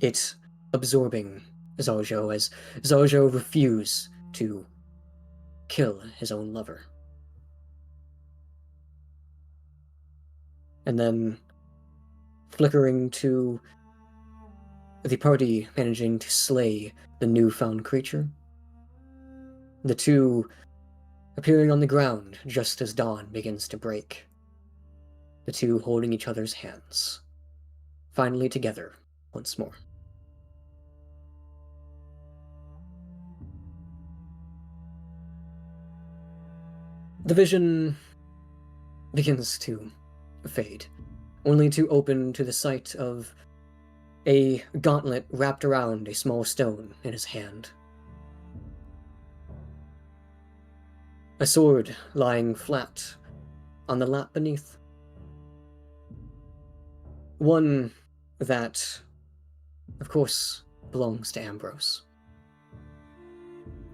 It absorbing Zojo as Zojo refused to kill his own lover. And then flickering to the party managing to slay the newfound creature. The two appearing on the ground just as dawn begins to break. The two holding each other's hands, finally together once more. The vision begins to fade, only to open to the sight of a gauntlet wrapped around a small stone in his hand. A sword lying flat on the lap beneath. One that, of course, belongs to Ambrose.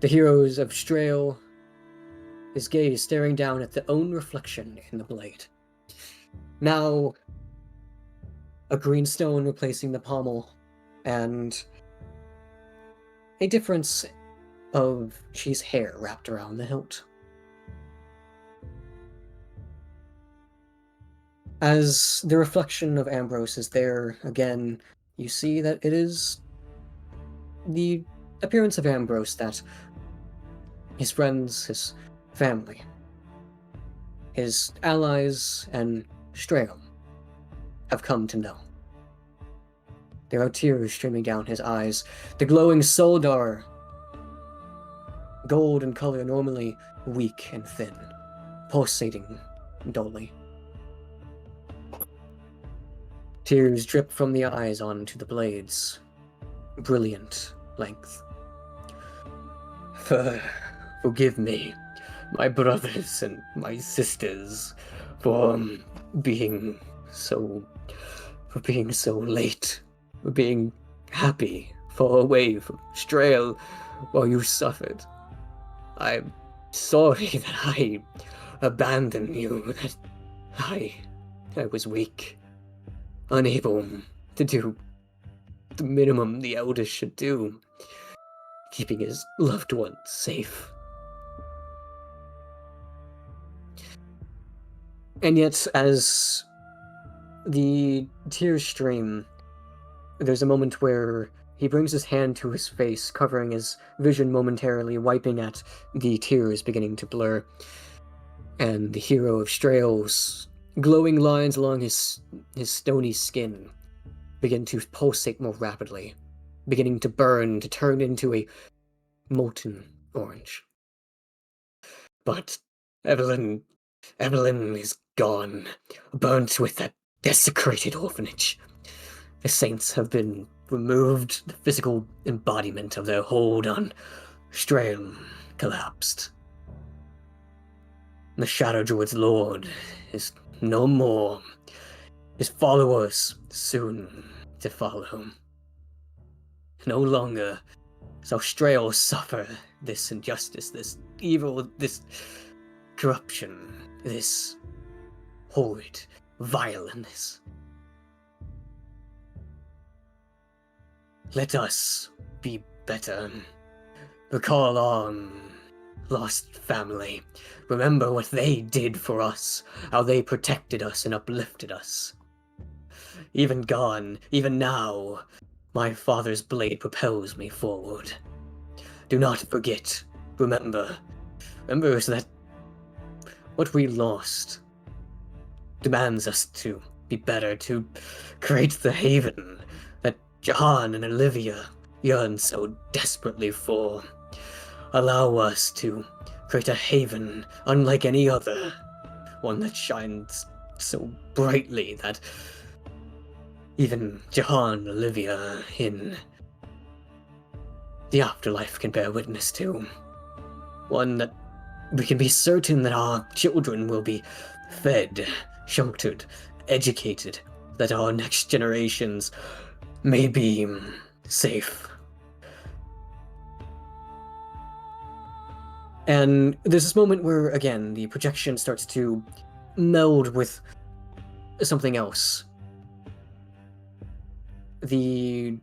The heroes of Strail, his gaze staring down at the own reflection in the blade. Now, a green stone replacing the pommel, and a difference of she's hair wrapped around the hilt. As the reflection of Ambrose is there again, you see that it is the appearance of Ambrose that his friends, his family, his allies, and Strail have come to know. There are tears streaming down his eyes. The glowing soldar, gold in color, normally weak and thin, pulsating dully. Tears drip from the eyes onto the blades, brilliant length. Forgive me, my brothers and my sisters, for being so late, for being happy, far away from Strail while you suffered. I'm sorry that I abandoned you, that I was weak, unable to do the minimum the eldest should do, keeping his loved ones safe. And yet, as the tears stream, there's a moment where he brings his hand to his face, covering his vision momentarily, wiping at the tears beginning to blur. And the hero of Strail's glowing lines along his stony skin begin to pulsate more rapidly, beginning to burn, to turn into a molten orange. But Evelyn is gone, burnt with that desecrated orphanage. The saints have been removed, the physical embodiment of their hold on Straeum collapsed. The Shadow Druid's lord is no more. His followers soon to follow. No longer shall Strael suffer this injustice, this evil, this corruption, this horrid violence. Let us be better. Recall our lost family. Remember what they did for us, how they protected us and uplifted us. Even gone, even now, my father's blade propels me forward. Do not forget. Remember that what we lost demands us to be better, to create the haven that Jahan and Olivia yearn so desperately for. Allow us to create a haven unlike any other, one that shines so brightly that even Jahan and Olivia in the afterlife can bear witness to. One that we can be certain that our children will be fed, sheltered, educated, that our next generations may be safe. And there's this moment where, again, the projection starts to meld with something else. The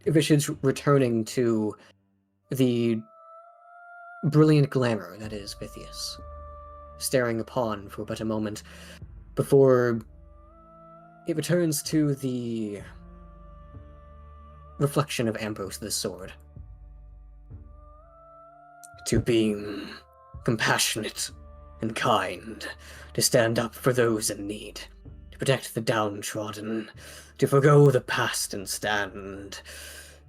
visage returning to the brilliant glamour that is Vithius, staring upon for but a moment before it returns to the reflection of Ambrose the sword. To be compassionate and kind, to stand up for those in need, to protect the downtrodden, to forgo the past and stand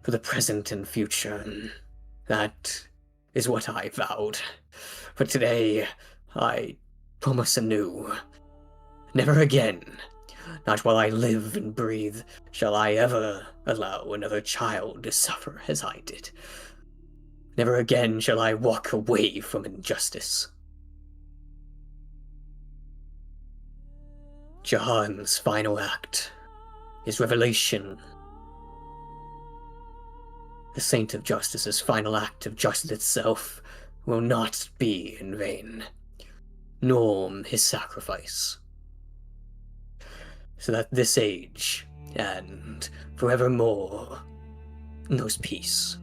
for the present and future. That is what I vowed. But today, I promise anew. Never again, not while I live and breathe, shall I ever allow another child to suffer as I did. Never again shall I walk away from injustice. Jahan's final act, his revelation. The Saint of Justice's final act of justice itself will not be in vain, nor his sacrifice. So that this age, and forevermore, knows peace.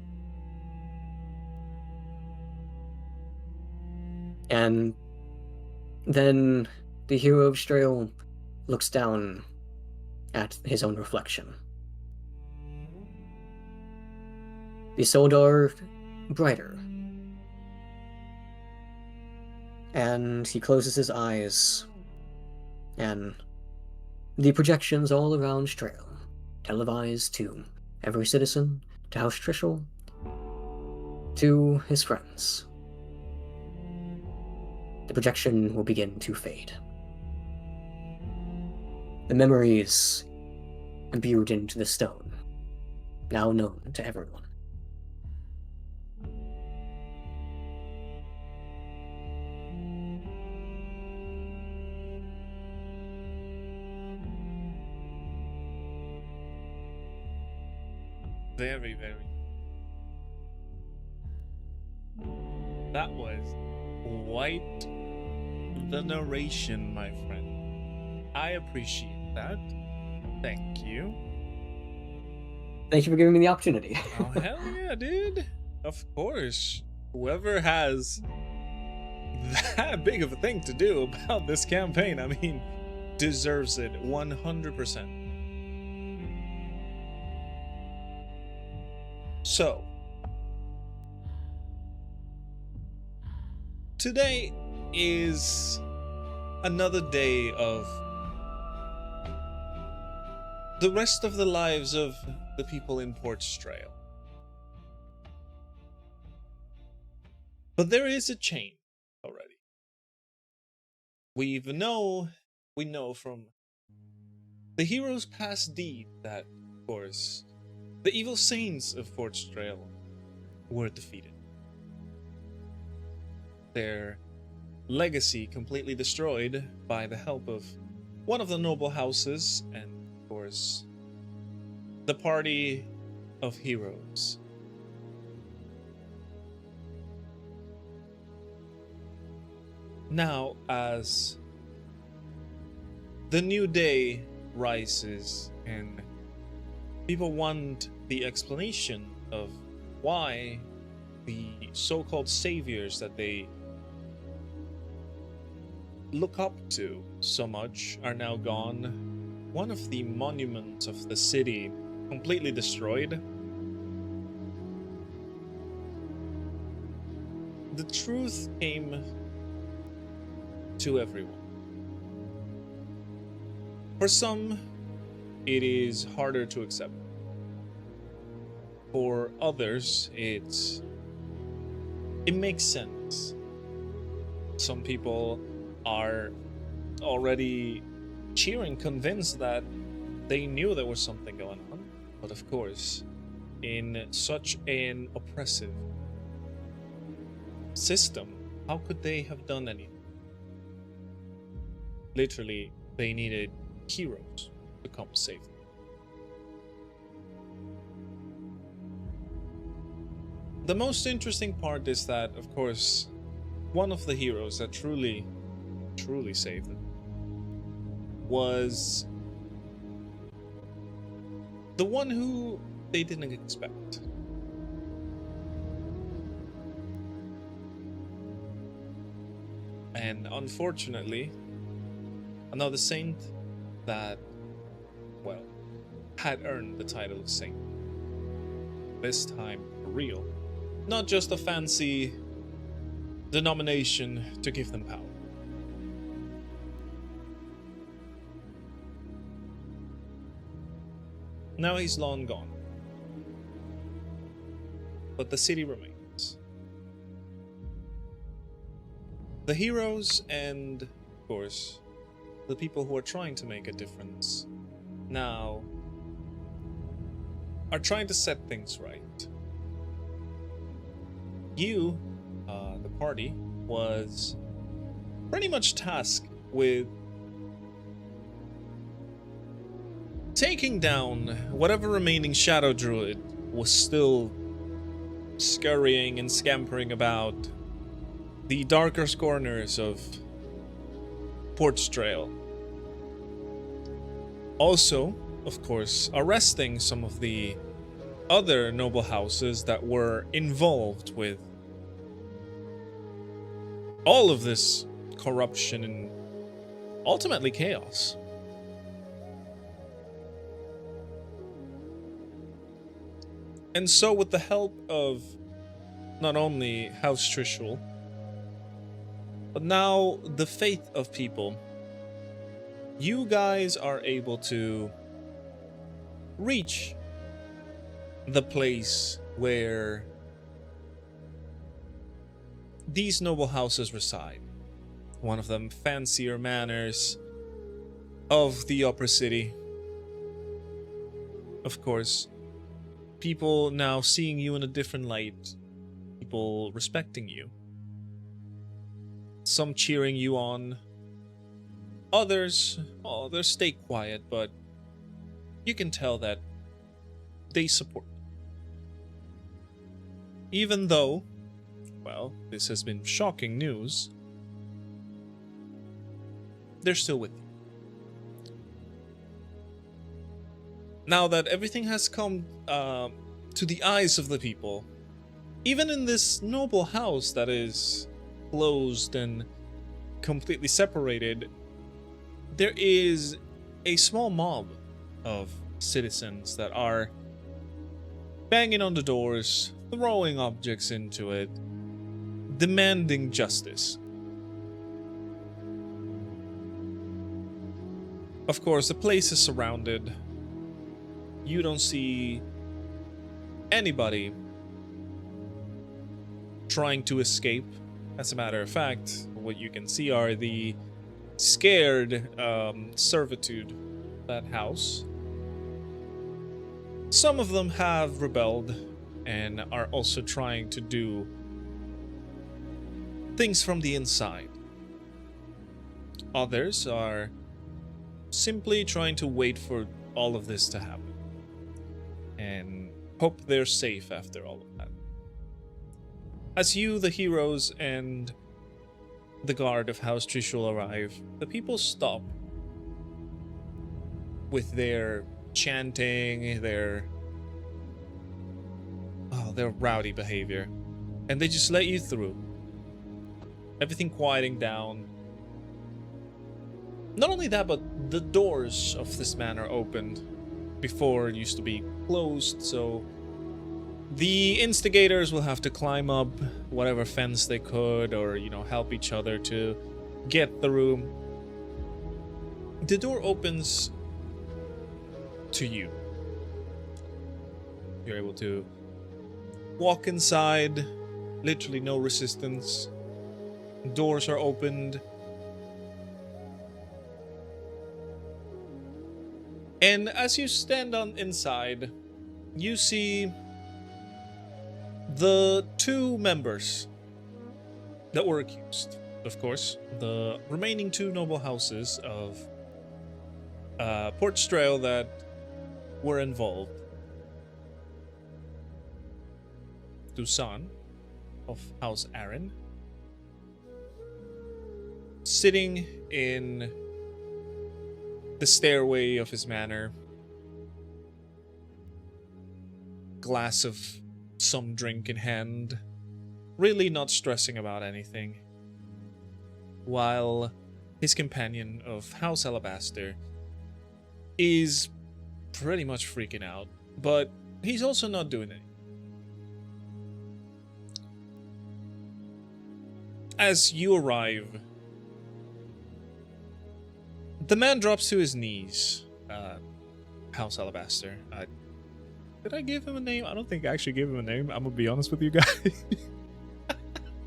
And then the hero of Strael looks down at his own reflection. The Soldar brighter. And he closes his eyes, and the projections all around Strael, televised to every citizen, to House Trishul, to his friends. The projection will begin to fade. The memories imbued into the stone, now known to everyone. Very, very. That was quite the narration, my friend. I appreciate that. Thank you. Thank you for giving me the opportunity. Oh, hell yeah, dude. Of course. Whoever has that big of a thing to do about this campaign, I mean, deserves it 100%. So, today is another day of the rest of the lives of the people in Port Strael. But there is a change already. We know from the heroes' past deed that, of course, the evil saints of Fort Strail were defeated. Their legacy completely destroyed by the help of one of the noble houses and, of course, the party of heroes. Now, as the new day rises and people want the explanation of why the so-called saviors that they look up to so much are now gone, one of the monuments of the city completely destroyed, the truth came to everyone. For some, it is harder to accept. For others, it makes sense. Some people are already cheering, convinced that they knew there was something going on. But of course, in such an oppressive system, how could they have done anything? Literally, they needed heroes to come save them. The most interesting part is that, of course, one of the heroes that truly saved them was the one who they didn't expect. And unfortunately, another saint that, well, had earned the title of saint. This time for real. Not just a fancy denomination to give them power. Now he's long gone. But the city remains. The heroes and, of course, the people who are trying to make a difference now are trying to set things right. You, the party, was pretty much tasked with taking down whatever remaining shadow druid was still scurrying and scampering about the darker corners of Port Strail. Also, of course, arresting some of the other noble houses that were involved with all of this corruption and ultimately chaos. And so, with the help of not only House Trishul, but now the faith of people, you guys are able to reach the place where these noble houses reside. One of them fancier manors of the upper city. Of course, people now seeing you in a different light, people respecting you, some cheering you on, others, they stay quiet, but you can tell that they support. Even though, well, this has been shocking news, they're still with you. Now that everything has come to the eyes of the people, even in this noble house that is closed and completely separated, there is a small mob of citizens that are banging on the doors, throwing objects into it, demanding justice. Of course, the place is surrounded. You don't see anybody trying to escape. As a matter of fact, what you can see are the scared servitude that house. Some of them have rebelled and are also trying to do things from the inside. Others are simply trying to wait for all of this to happen and hope they're safe after all of that. As you, the heroes, and the guard of House Trishul arrive, the people stop with their chanting, their rowdy behavior, and they just let you through. Everything quieting down. Not only that, but the doors of this manor opened. Before it used to be closed, so the instigators will have to climb up whatever fence they could, or, you know, help each other to get through. The door opens to you. You're able to walk inside, literally no resistance. Doors are opened. And as you stand on inside, you see the two members that were accused. Of course, the remaining two noble houses of Port Strail that were involved. Dusan of House Aaron, sitting in the stairway of his manor, glass of some drink in hand, really not stressing about anything, while his companion of House Alabaster is pretty much freaking out, but he's also not doing it. As you arrive, the man drops to his knees. House Alabaster. Did I give him a name? I don't think I actually gave him a name. I'm gonna be honest with you guys.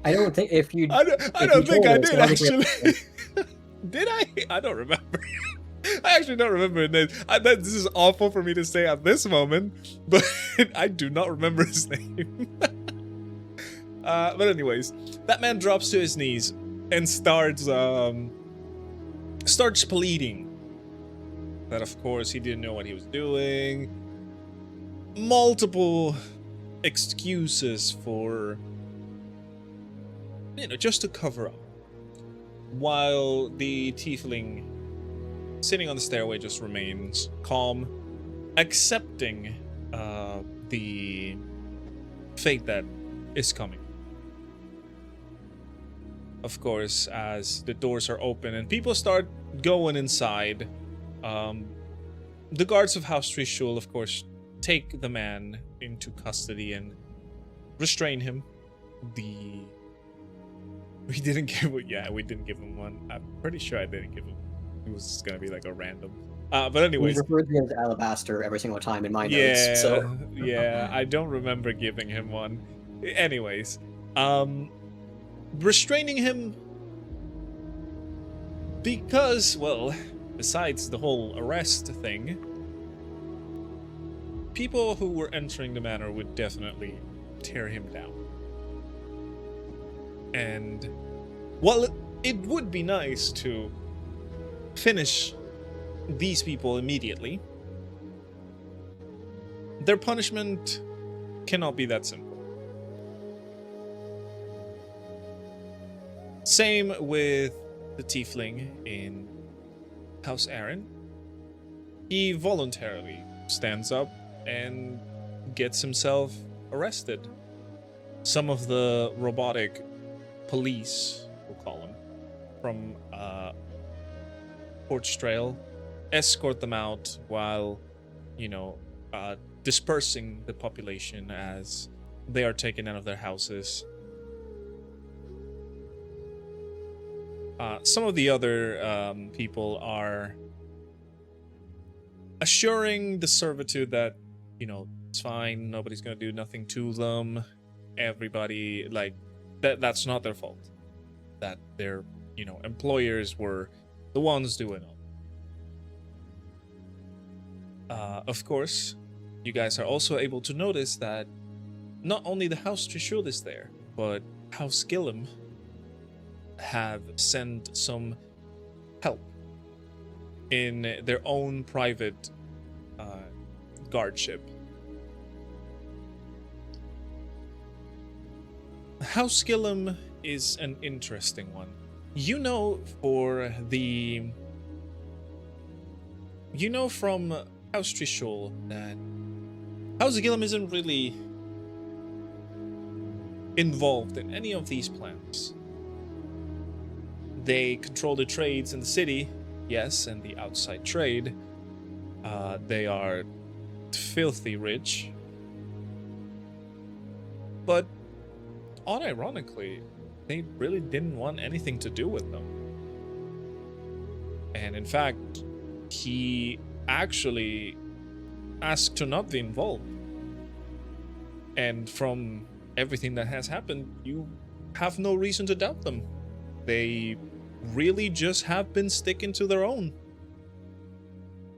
I don't think if you. I don't think I did actually. Actually. Did I? I don't remember. I actually don't remember his name. This is awful for me to say at this moment, but I do not remember his name. But anyways, that man drops to his knees and starts pleading that, of course, he didn't know what he was doing. Multiple excuses for, you know, just to cover up. While the tiefling sitting on the stairway just remains calm, accepting the fate that is coming. Of course, as the doors are open and people start going inside, the guards of House Trishul, of course, take the man into custody and restrain him. We didn't give him one. I'm pretty sure I didn't give him. It was just gonna be like a random. But anyways, we referred to him as Alabaster every single time in my notes. So yeah, I don't remember giving him one. Anyways, restraining him because, well, besides the whole arrest thing, people who were entering the manor would definitely tear him down. And while it would be nice to finish these people immediately, their punishment cannot be that simple. Same with the tiefling in House Aaron. He voluntarily stands up and gets himself arrested. Some of the robotic police, we'll call them, from Port Strail, escort them out while, you know, dispersing the population as they are taken out of their houses. Some of the other people are assuring the servitude that, you know, it's fine, nobody's gonna do nothing to them. Everybody, like, that's not their fault. That their, you know, employers were the ones doing it. Of course, you guys are also able to notice that not only the House Trishul is there, but House Gillum have sent some help in their own private guardship. House Gillum is an interesting one. You know from House Trishul that House Gillum isn't really involved in any of these plans. They control the trades in the city, yes, and the outside trade. They are filthy rich. But unironically, they really didn't want anything to do with them. And in fact, he actually asked to not be involved. And from everything that has happened, you have no reason to doubt them. They really just have been sticking to their own.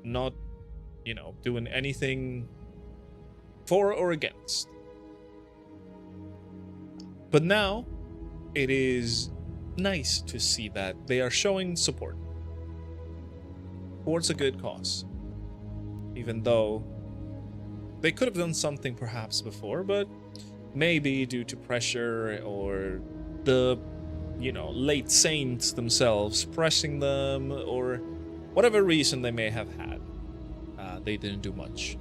Not, doing anything for or against. But now, it is nice to see that they are showing support towards a good cause. Even though they could have done something perhaps before, but maybe due to pressure or the, late saints themselves pressing them, or whatever reason they may have had, they didn't do much.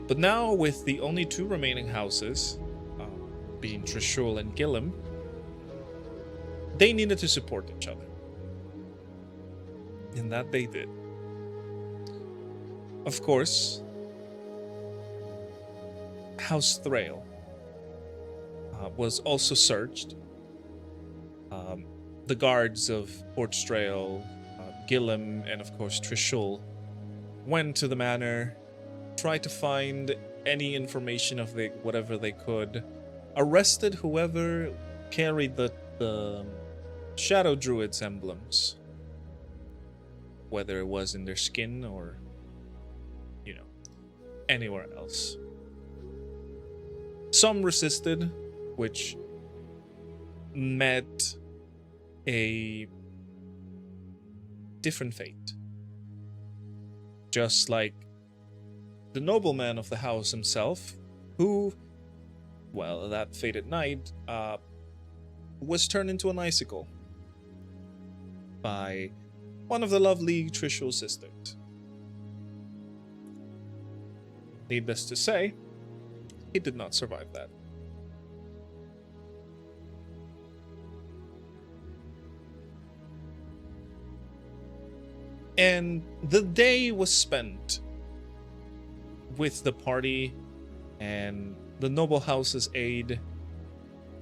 But now, with the only two remaining houses, being Trishul and Gillum, they needed to support each other. And that they did. Of course, House Thrail was also searched. The guards of Port Strail, Gillum, and of course Trishul went to the manor, tried to find any information of whatever they could, arrested whoever carried the Shadow Druid's emblems, whether it was in their skin or, anywhere else. Some resisted, which met a different fate. Just like the nobleman of the house himself, who, well, that fated night, was turned into an icicle by one of the lovely Trishul sisters. Needless to say, he did not survive that. And the day was spent with the party and the noble house's aid,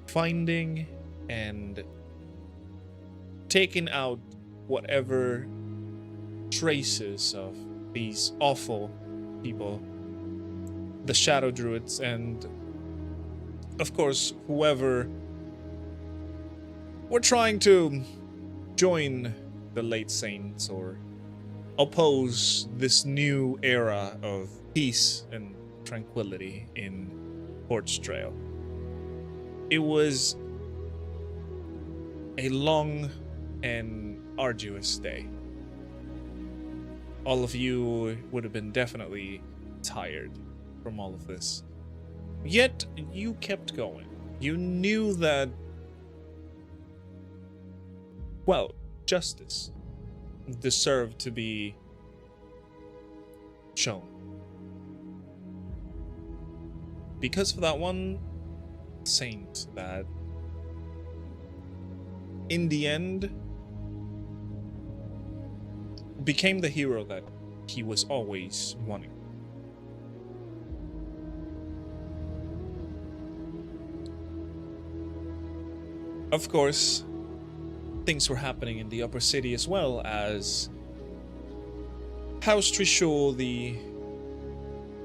finding and taking out whatever traces of these awful people, the Shadow Druids, and of course whoever were trying to join the late saints or oppose this new era of peace and tranquility in Port Strail. It was a long and arduous day. All of you would have been definitely tired from all of this. Yet, you kept going. You knew that, well, justice deserved to be shown. Because of that one saint that, in the end, became the hero that he was always wanting. Of course, things were happening in the upper city as well, as House Trishul, the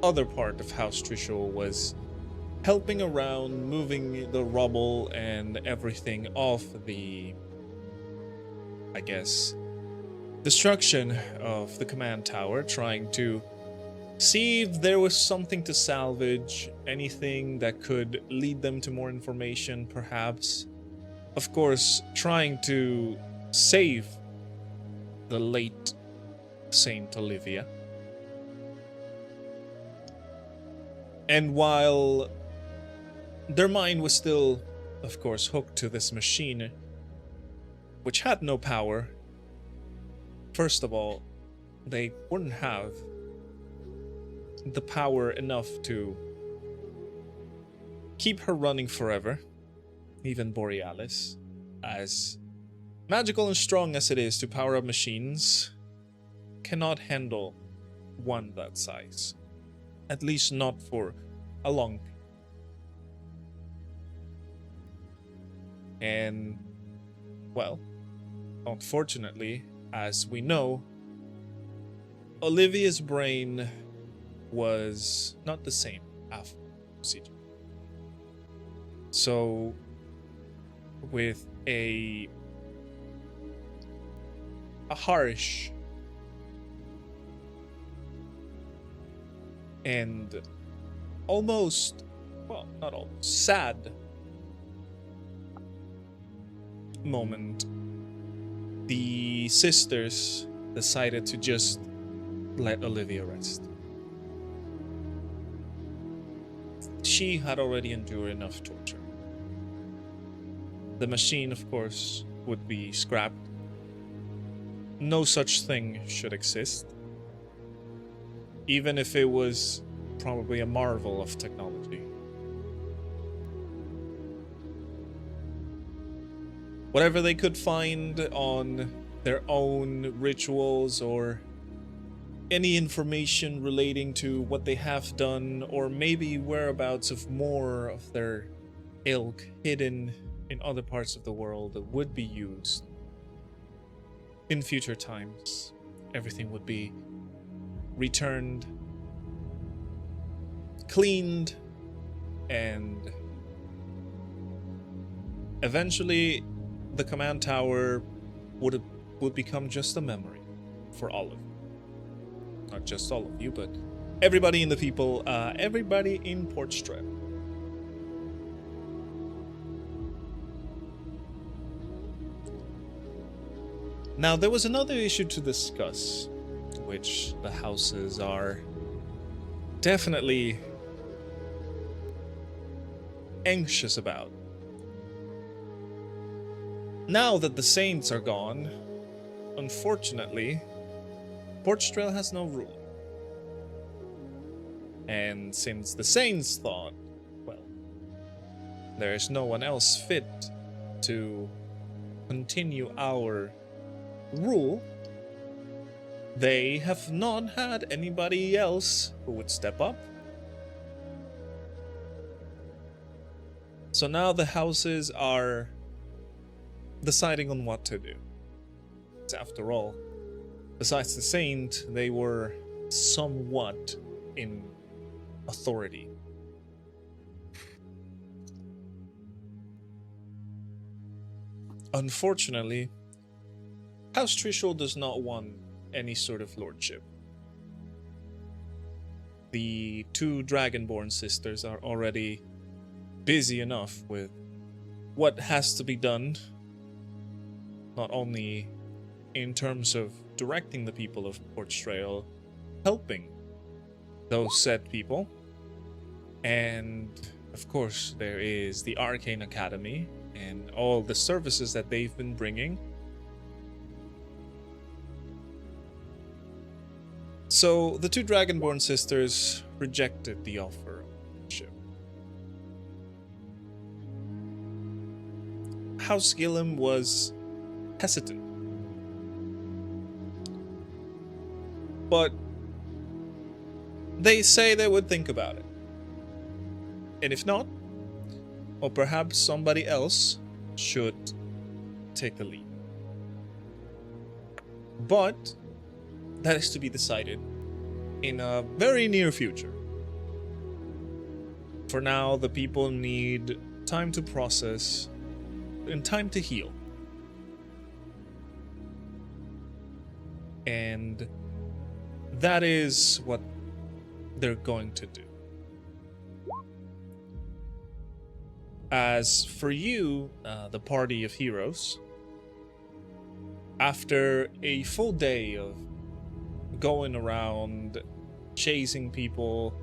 other part of House Trishul, was helping around, moving the rubble and everything off the destruction of the command tower, trying to see if there was something to salvage, anything that could lead them to more information, perhaps. Of course, trying to save the late Saint Olivia. And while their mind was still, of course, hooked to this machine, which had no power, first of all, they wouldn't have the power enough to keep her running forever, even Borealis, as magical and strong as it is to power up machines, cannot handle one that size. At least not for a long period. And, well, unfortunately, as we know, Olivia's brain was not the same after the procedure. So, with a harsh and almost, well, not almost, sad moment, the sisters decided to just let Olivia rest. She had already endured enough torture. The machine, of course, would be scrapped. No such thing should exist, even if it was probably a marvel of technology. Whatever they could find on their own rituals or any information relating to what they have done, or maybe whereabouts of more of their ilk hidden in other parts of the world, that would be used in future times. Everything would be returned, cleaned, and eventually the command tower would become just a memory for all of you. Not just all of you, but everybody in the people, everybody in Portstrell. Now, there was another issue to discuss, which the houses are definitely anxious about. Now that the Saints are gone, unfortunately, Portstrell has no ruler. And since the Saints thought, well, there is no one else fit to continue our rule, they have not had anybody else who would step up. So now the houses are deciding on what to do. After all, besides the Saint, they were somewhat in authority. Unfortunately, House Trishul does not want any sort of lordship. The two Dragonborn sisters are already busy enough with what has to be done, not only in terms of directing the people of Portstrell, helping those said people, and of course there is the Arcane Academy and all the services that they've been bringing. So the two Dragonborn sisters rejected the offer of lordship. House Gillum was hesitant, but they say they would think about it. And if not, or perhaps somebody else should take the lead. But that is to be decided in a very near future. For now, the people need time to process and time to heal. And that is what they're going to do. As for you, the party of heroes, after a full day of going around, chasing people,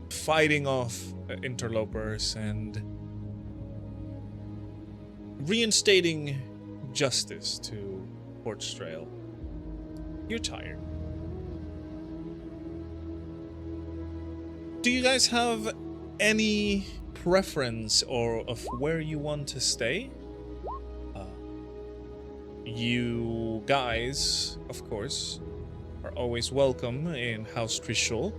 fighting off interlopers, and reinstating justice to Portstrail, you're tired. Do you guys have any preference or of where you want to stay? You guys, of course, are always welcome in House Trishul.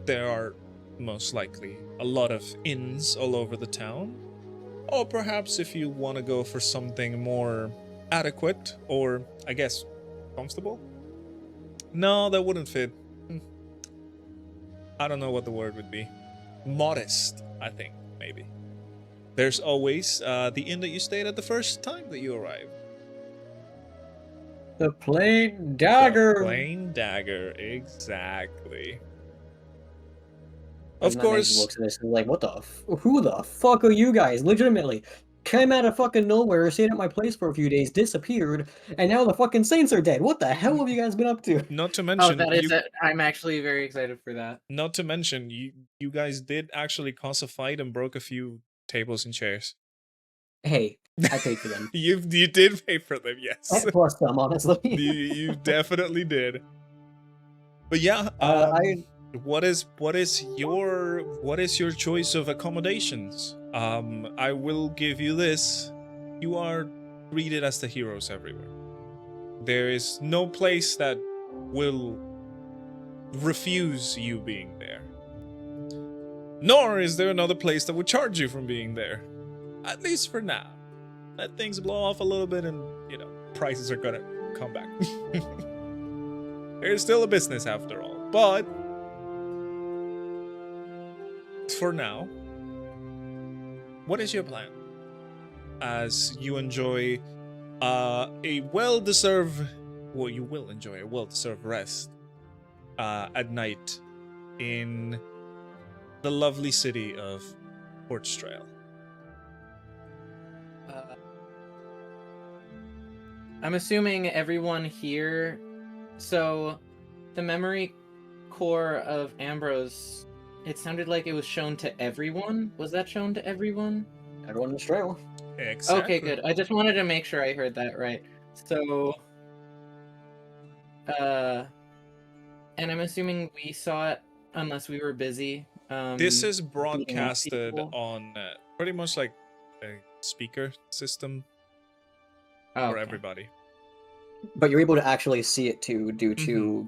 There are most likely a lot of inns all over the town. Or perhaps if you want to go for something more adequate or, I guess, comfortable? No, that wouldn't fit. I don't know what the word would be. Modest, I think, maybe. There's always the inn that you stayed at the first time that you arrived. The Plain Dagger. The Plain Dagger, exactly. And Of course. Looks at this and like, what the? Who the fuck are you guys? Legitimately, came out of fucking nowhere, stayed at my place for a few days, disappeared, and now the fucking Saints are dead. What the hell have you guys been up to? Not to mention, that is it. I'm actually very excited for that. Not to mention, you guys did actually cause a fight and broke a few tables and chairs. Hey, I paid for them. You did pay for them, yes. Plus some, honestly. you definitely did. But yeah, what is your choice of accommodations? I will give you this. You are treated as the heroes everywhere. There is no place that will refuse you being there. Nor is there another place that would charge you from being there. At least for now. Let things blow off a little bit and, prices are gonna come back. There's still a business after all. But for now, what is your plan? As you enjoy you will enjoy a well-deserved rest at night in the lovely city of Portstrail. I'm assuming everyone here. So, the memory core of Ambrose, it sounded like it was shown to everyone. Was that shown to everyone? Everyone in the trail. Exactly. Okay, good. I just wanted to make sure I heard that right. So, and I'm assuming we saw it unless we were busy. This is broadcasted on pretty much like a speaker system for everybody. But you're able to actually see it too, due to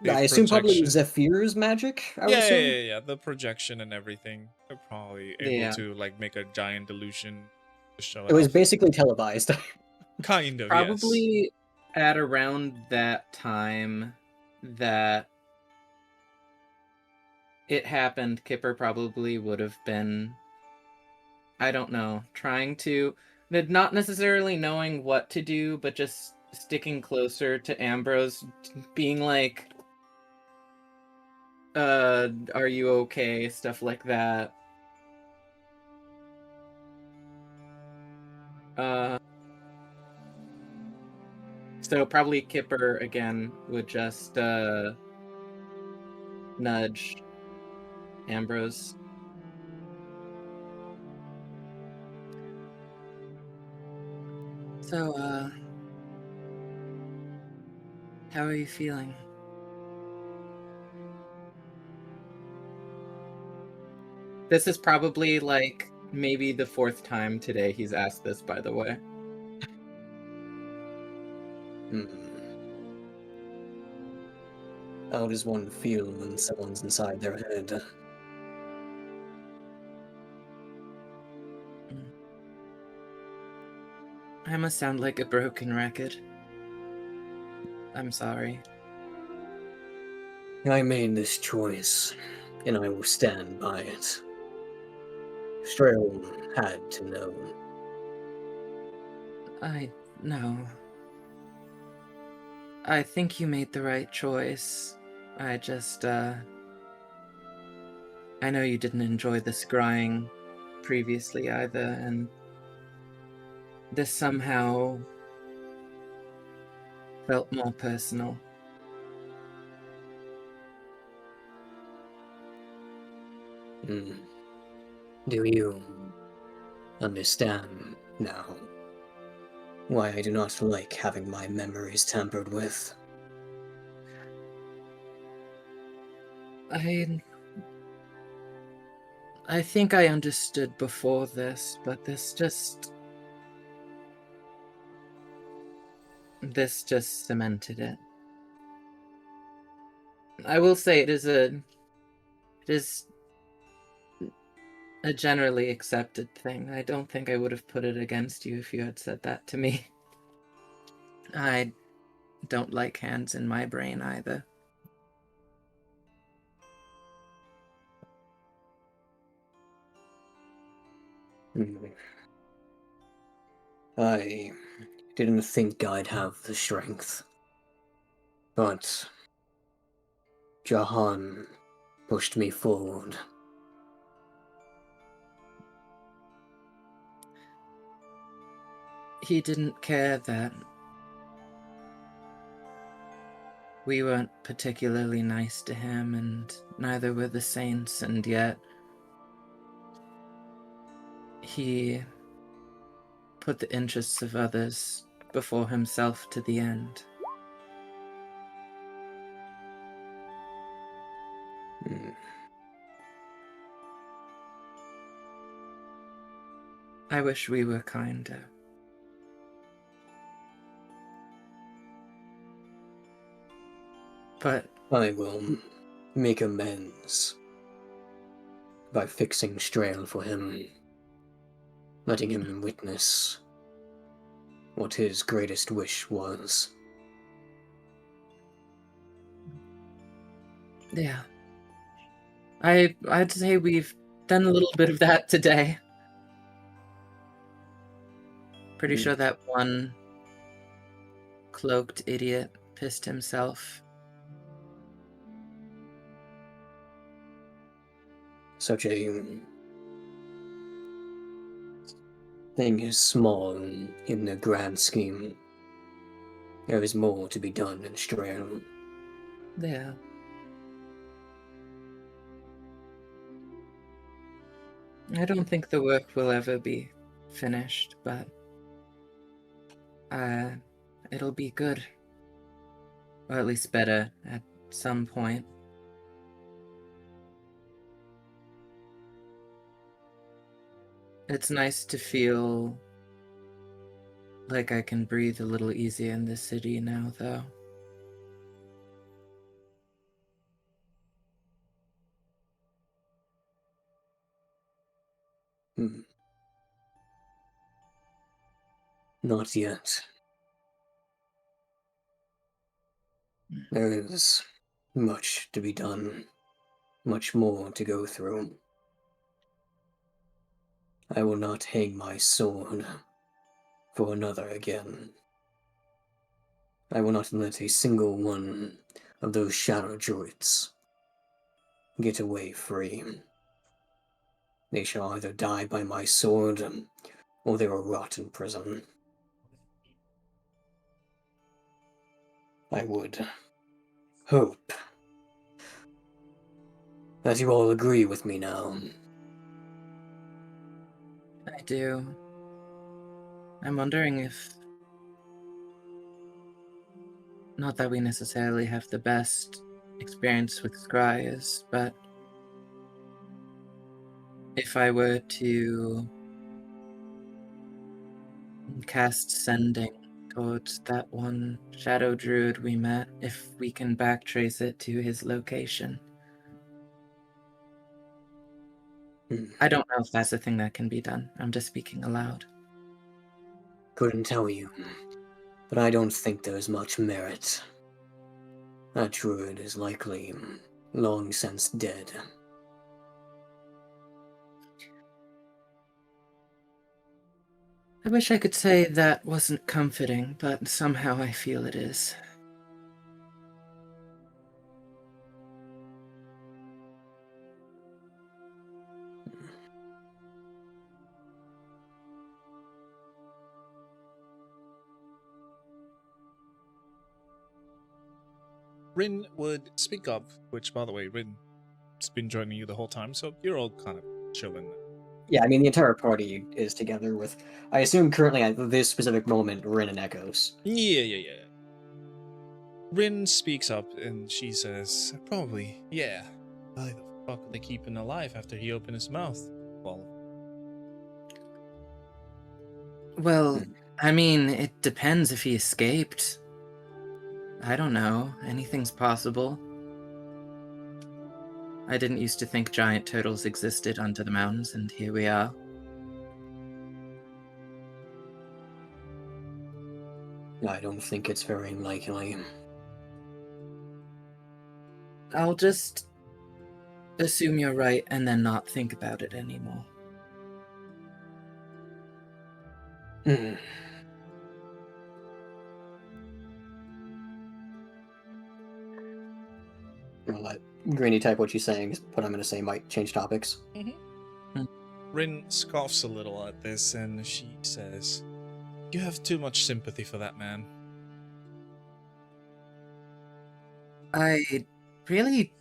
I assume probably Zephyr's magic. Yeah. The projection and everything. They're probably able to like make a giant illusion to show it. It was basically televised. Kind of. Probably yes. At around that time that it happened, Kipper probably would have been, I don't know, trying to, not necessarily knowing what to do, but just sticking closer to Ambrose, being like, are you okay? Stuff like that. So probably Kipper again would just nudge Ambrose. So, how are you feeling? This is probably like maybe the 4th time today he's asked this, by the way. How does one feel when someone's inside their head? I must sound like a broken record. I'm sorry. I made this choice, and I will stand by it. Strail had to know. I know. I think you made the right choice. I just, I know you didn't enjoy the scrying previously either, and this somehow felt more personal. Do you understand now why I do not like having my memories tampered with? I think I understood before this, but this just cemented it. I will say it is a generally accepted thing. I don't think I would have put it against you if you had said that to me. I don't like hands in my brain either. I didn't think I'd have the strength, but Jahan pushed me forward. He didn't care that we weren't particularly nice to him, and neither were the saints, and yet he put the interests of others before himself to the end. I wish we were kinder. But I will make amends by fixing Strail for him, letting him witness what his greatest wish was. yeah, I'd say we've done a little bit of that today. Pretty sure that one cloaked idiot pissed himself. Such a thing is small in the grand scheme. There is more to be done in Strail. Yeah. I don't think the work will ever be finished, but it'll be good. Or at least better at some point. It's nice to feel like I can breathe a little easier in this city now, though. Not yet. There is much to be done, much more to go through. I will not hang my sword for another again. I will not let a single one of those shadow druids get away free. They shall either die by my sword, or they will rot in prison. I would hope that you all agree with me now. I do. I'm wondering if... Not that we necessarily have the best experience with scryers, but if I were to cast sending towards that one shadow druid we met, if we can backtrace it to his location. I don't know if that's a thing that can be done. I'm just speaking aloud. Couldn't tell you, but I don't think there's much merit. That druid is likely long since dead. I wish I could say that wasn't comforting, but somehow I feel it is. Rin would speak up, which, by the way, Rin's been joining you the whole time, so you're all kind of chilling. Yeah, I mean, the entire party is together with, I assume currently at this specific moment, Rin and Echoes. Yeah. Rin speaks up and she says, probably, yeah. Why the fuck would they keep him alive after he opened his mouth? Well, I mean, it depends if he escaped. I don't know. Anything's possible. I didn't used to think giant turtles existed under the mountains, and here we are. I don't think it's very likely. I'll just assume you're right and then not think about it anymore. Hmm. I'll let Greeny type what she's saying, but I'm going to say might change topics. Rin scoffs a little at this and she says, you have too much sympathy for that man. I really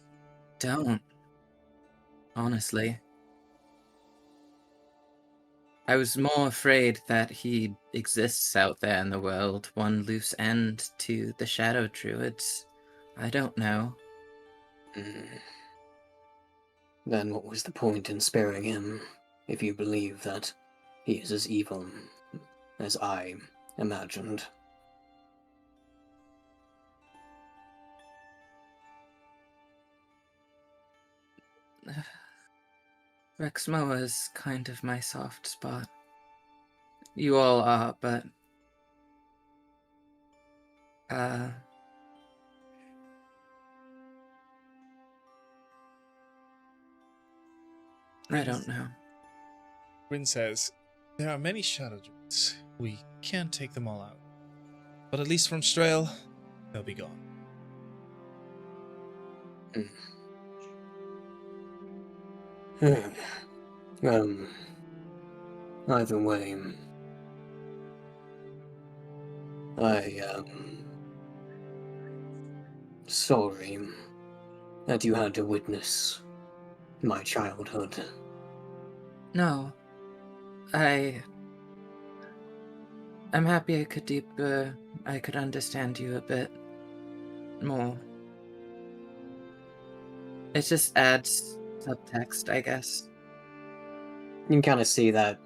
don't. Honestly. I was more afraid that he exists out there in the world, one loose end to the Shadow Druids. I don't know. Then what was the point in sparing him, if you believe that he is as evil as I imagined? Rexmoa is kind of my soft spot. You all are, but... I don't know. Rin says, there are many shadow druids. We can't take them all out. But at least from Strail, they'll be gone. Either way, sorry that you had to witness my childhood. No. I'm happy I could understand you a bit more. It just adds subtext, I guess. You can kind of see that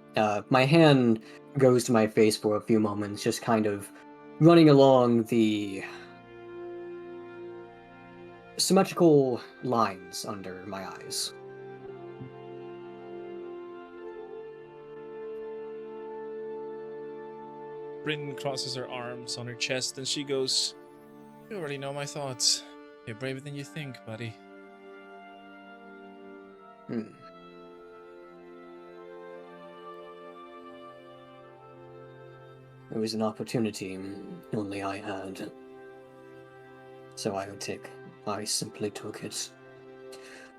my hand goes to my face for a few moments, just kind of running along the symmetrical lines under my eyes. Rin crosses her arms on her chest and she goes, you already know my thoughts. You're braver than you think, buddy. It was an opportunity only I had. So I simply took it.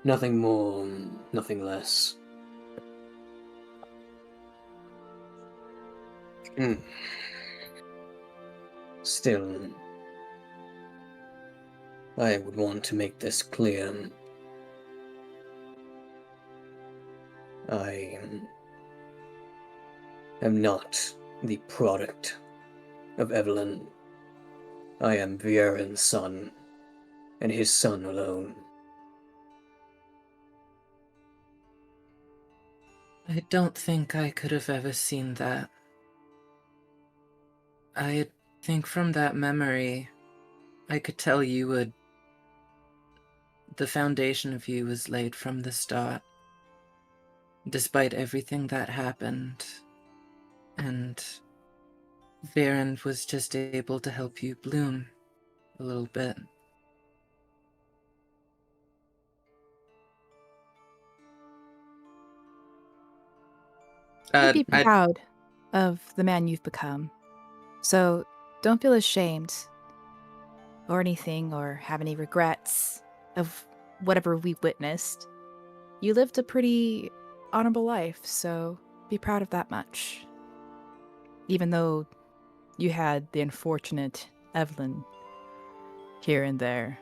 Nothing more, nothing less. Still, I would want to make this clear. I am not the product of Evelyn. I am Viren's son, and his son alone. I don't think I could have ever seen that. I think from that memory, I could tell the foundation of you was laid from the start. Despite everything that happened, and Viren was just able to help you bloom a little bit. You'd be proud of the man you've become. So don't feel ashamed or anything or have any regrets of whatever we witnessed. You lived a pretty honorable life, so be proud of that much. Even though you had the unfortunate Evelyn here and there.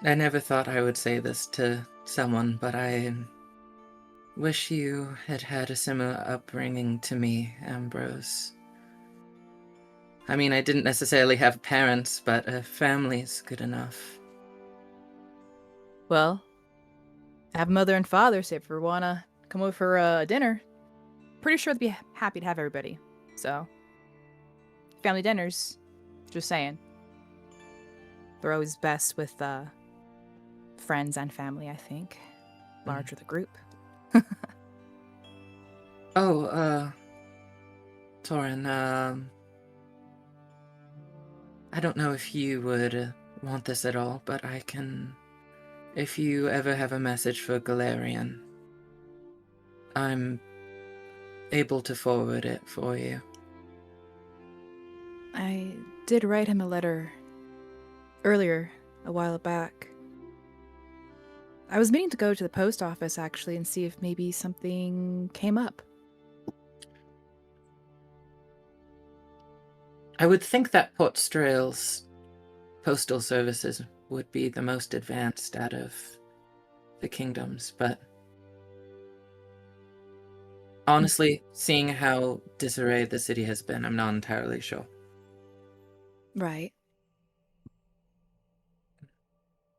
I never thought I would say this to someone, but I wish you had had a similar upbringing to me, Ambrose. I mean, I didn't necessarily have parents, but a family's good enough. Well, I have mother and father, so if you wanna come over for dinner, pretty sure they'd be happy to have everybody. So, family dinners, just saying. They're always best with friends and family, I think. Larger the group. Oh, Taurin, I don't know if you would want this at all, but I can... If you ever have a message for Galarian, I'm able to forward it for you. I did write him a letter earlier, a while back. I was meaning to go to the post office, actually, and see if maybe something came up. I would think that Port Strail's postal services would be the most advanced out of the kingdoms, but honestly, seeing how disarray the city has been, I'm not entirely sure. Right.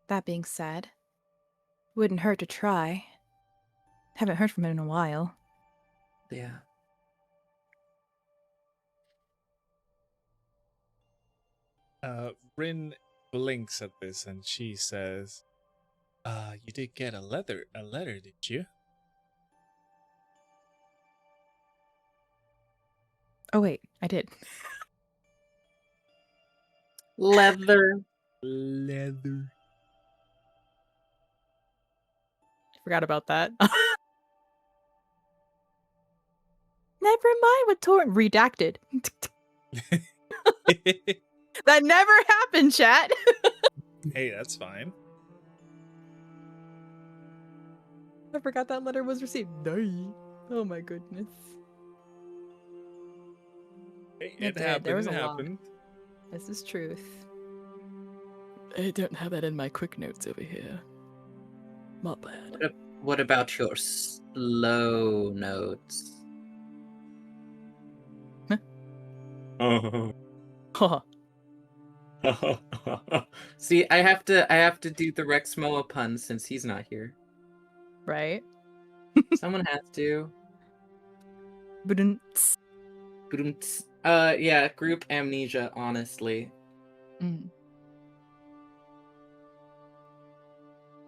That being said, wouldn't hurt to try. Haven't heard from him in a while. Yeah. Rin blinks at this and she says, you did get a letter, did you? Oh wait, I did. Leather. Leather. Forgot about that. Never mind what Taurin redacted. That never happened, chat. Hey, that's fine. I forgot that letter was received. Oh my goodness. Hey, It it did. happened. There was it a lot. happened. This is truth. I don't have that in my quick notes over here. Not bad. What about your slow notes? Huh. See, I have to do the Rexmoa pun since he's not here. Right? Someone has to. Ba-dum-ts. Yeah, group amnesia, honestly. Mm.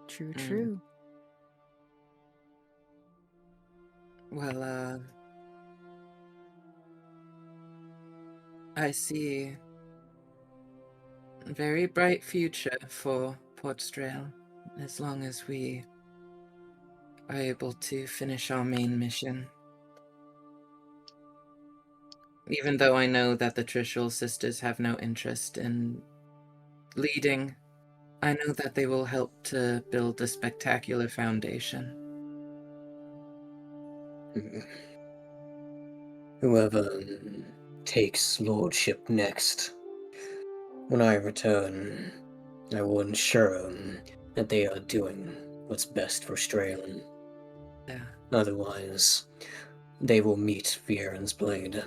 True, true. Well, I see a very bright future for Port Strail, as long as we are able to finish our main mission. Even though I know that the Trishul sisters have no interest in leading, I know that they will help to build a spectacular foundation. Whoever takes lordship next, when I return, I will ensure that they are doing what's best for Stralen. Yeah. Otherwise, they will meet Viren's blade.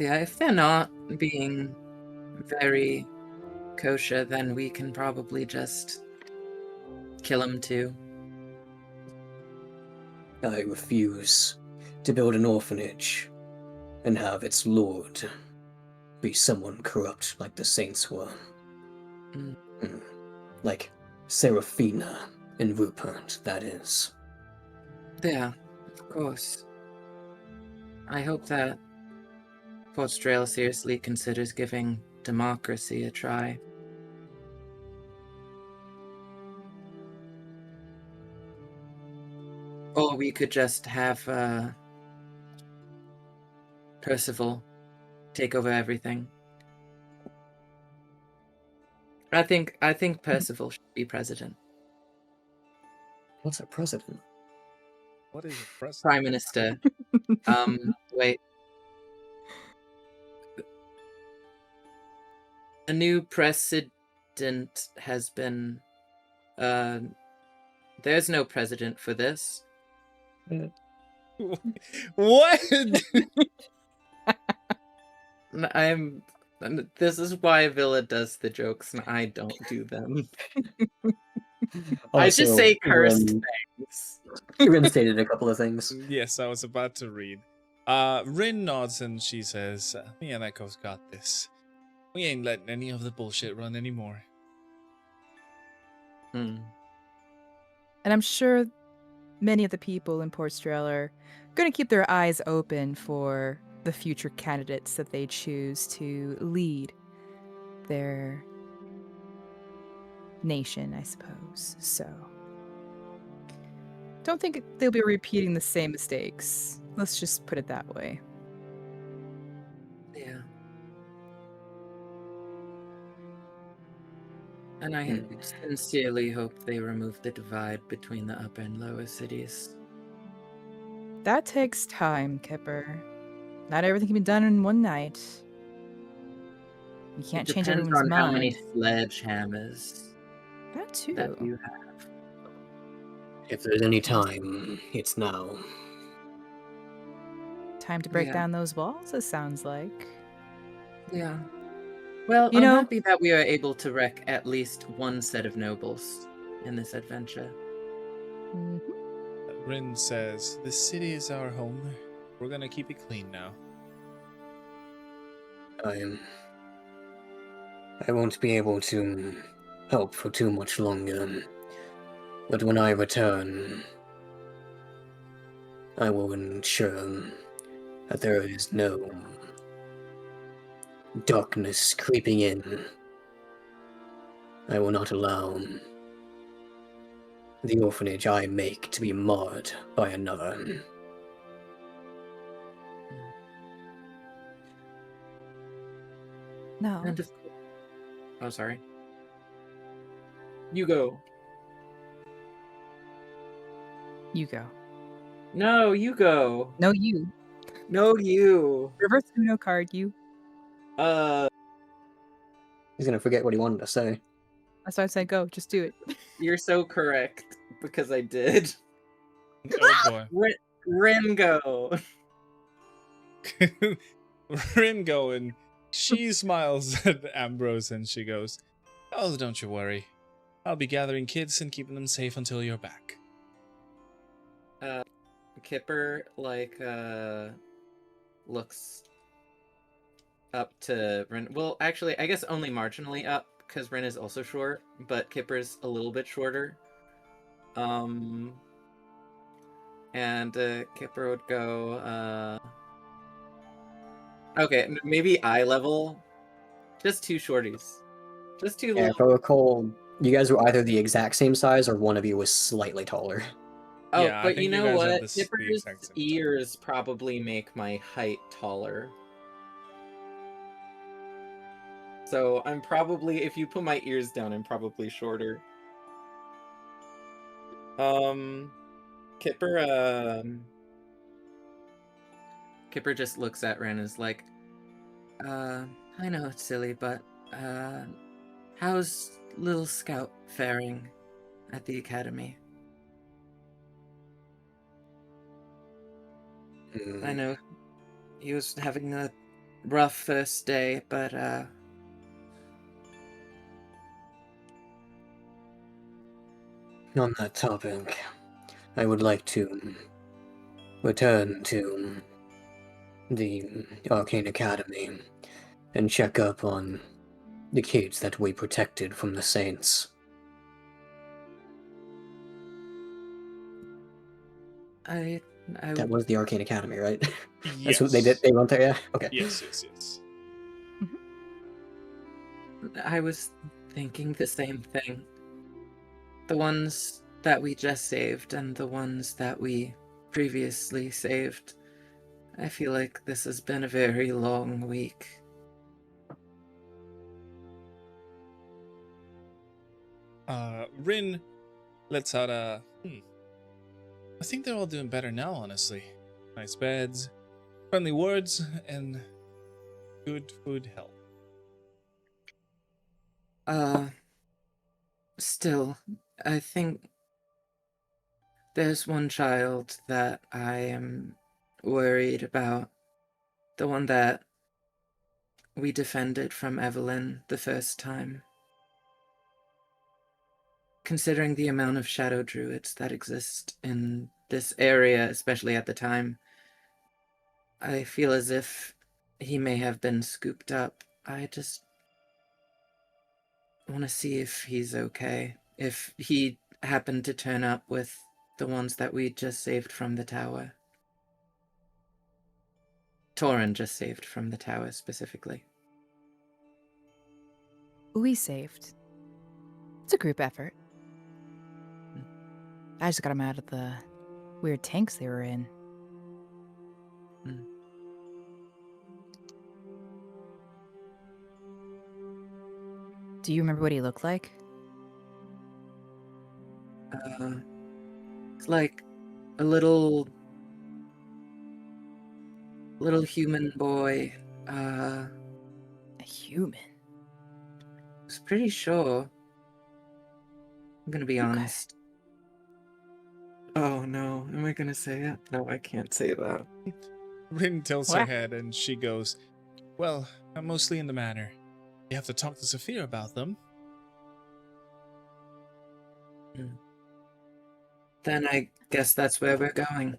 Yeah, if they're not being very kosher, then we can probably just kill them too. I refuse to build an orphanage and have its lord be someone corrupt like the saints were. Like Seraphina and Rupert, that is. Yeah, of course. I hope that Port Strail seriously considers giving democracy a try. Or we could just have Percival take over everything. I think Percival should be president. What's a president? What is a president? Prime Minister. Wait. A new president. precedent has been... there's no precedent for this. What? This is why Villa does the jokes and I don't do them. I just Also, say cursed Rin- things. Rin stated a couple of things. Yes, I was about to read. Rin nods and she says, "Me and Echo's got this. We ain't letting any of the bullshit run anymore." Hmm. And I'm sure many of the people in Port Strel are going to keep their eyes open for the future candidates that they choose to lead their nation, I suppose. So, don't think they'll be repeating the same mistakes. Let's just put it that way. Yeah. And I sincerely hope they remove the divide between the upper and lower cities. That takes time, Kipper. Not everything can be done in one night. You can't It change depends everyone's on how many mind. sledgehammers That too. that you have. If there's any time, it's now. Time to break Yeah. down those walls, it sounds like. Yeah. Well, You I'm know- happy that we are able to wreck at least one set of nobles in this adventure. Mhm. Rin says, "The city is our home. We're gonna keep it clean now." I won't be able to help for too much longer. But when I return, I will ensure that there is no darkness creeping in. I will not allow the orphanage I make to be marred by another. No. And of course... Oh, sorry. You go. You go. No, you go. No, you. No, you. Reverse Uno card, you. He's gonna forget what he wanted to say. That's why I said go. Just do it. You're so correct, because I did. Oh boy. Ringo. Rin going. She smiles at Ambrose and she goes, "Oh, don't you worry. I'll be gathering kids and keeping them safe until you're back." Kipper, looks up to Rin. Well, actually, I guess only marginally up, because Rin is also short, but Kipper's a little bit shorter. And Kipper would go, okay, maybe eye level. Just two shorties. Just two Yeah, if I recall, you guys were either the exact same size or one of you was slightly taller. Oh, Yeah, I but think you you know guys are what? the Kipper's exact same size. ears probably make my height taller. So I'm probably, if you put my ears down, I'm probably shorter. Kipper just looks at Ren and is like, I know it's silly, but, how's little Scout faring at the academy? I know he was having a rough first day, but, On that topic, I would like to return to the Arcane Academy and check up on the kids that we protected from the Saints. That was the Arcane Academy, right? That's what they did. They went there, yeah? Okay. Yes. I was thinking the same thing. The ones that we just saved and the ones that we previously saved. I feel like this has been a very long week. Rin lets out a, I think they're all doing better now, honestly. Nice beds, friendly words, and good food help. Still, I think there's one child that I am worried about. The one that we defended from Evelyn the first time. Considering the amount of shadow druids that exist in this area, especially at the time, I feel as if he may have been scooped up. I just want to see if he's okay. If he happened to turn up with the ones that we just saved from the tower. Taurin just saved from the tower, specifically. We saved. It's a group effort. I just got them out of the weird tanks they were in. Do you remember what he looked like? It's like a little human boy. A human? I was pretty sure. I'm gonna be honest. Oh no, am I gonna say it? No, I can't say that. Rin tilts her What? head and she goes, well, I'm mostly in the manor. You have to talk to Sophia about them. Then I guess that's where we're going.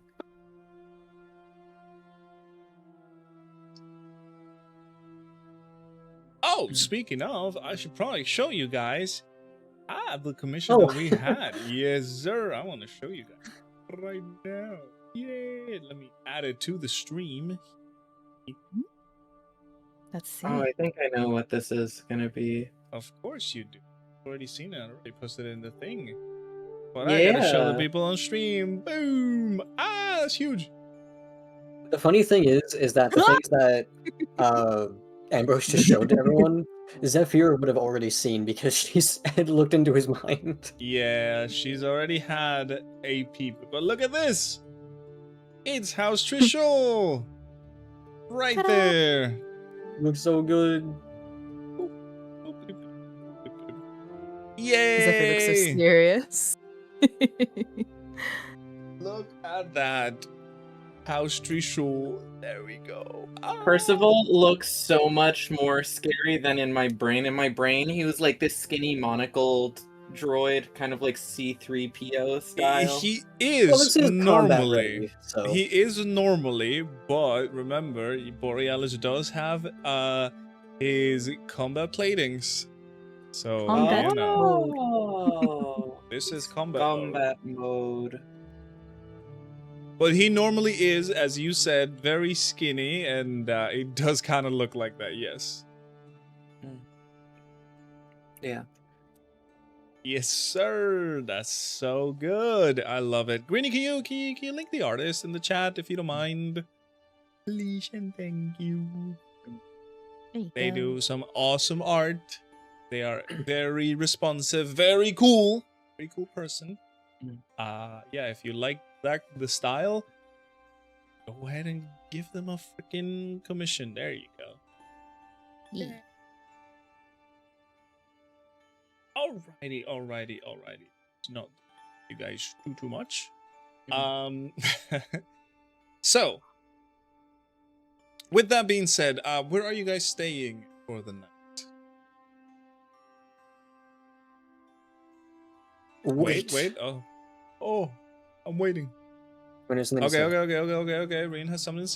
Oh, speaking of, I should probably show you guys. The commission Oh. that we had. Yes, sir. I want to show you guys right now. Yeah, let me add it to the stream. Let's see. Oh, I think I know what this is gonna be. Of course you do. Already seen it. I already posted it in the thing. But I gotta show the Yeah. people on stream. Boom! That's huge. The funny thing is that the things that Ambrose just showed to everyone, Zephyr would have already seen because she's had looked into his mind. Yeah, she's already had a peep. But look at this! It's House Trishul! Right Ta-da! there! Looks so good. Yay! Zephyr looks so serious. Look at that. House Trishul. There we go. Percival looks so much more scary than in my brain. In my brain, he was like this skinny monocled droid, kind of like C-3PO style. He Well, is this is combat normally. ready, so He is normally, but remember, Borealis does have his combat platings. So, Combat you know, Oh, this is combat mode. combat mode. But he normally is, as you said, very skinny, and it does kind of look like that, yes. Yeah. Yes, sir. That's so good. I love it. Greeny, can you link the artist in the chat if you don't mind? Please and thank you. They do some awesome art. They are very responsive, very cool. Very cool person. Yeah, if you like the style, go ahead and give them a freaking commission. There you go. Yeah. Alrighty. Not you guys too much. So with that being said, where are you guys staying for the night? Wait. Oh, I'm waiting. When is something to Okay. say? Rin has something to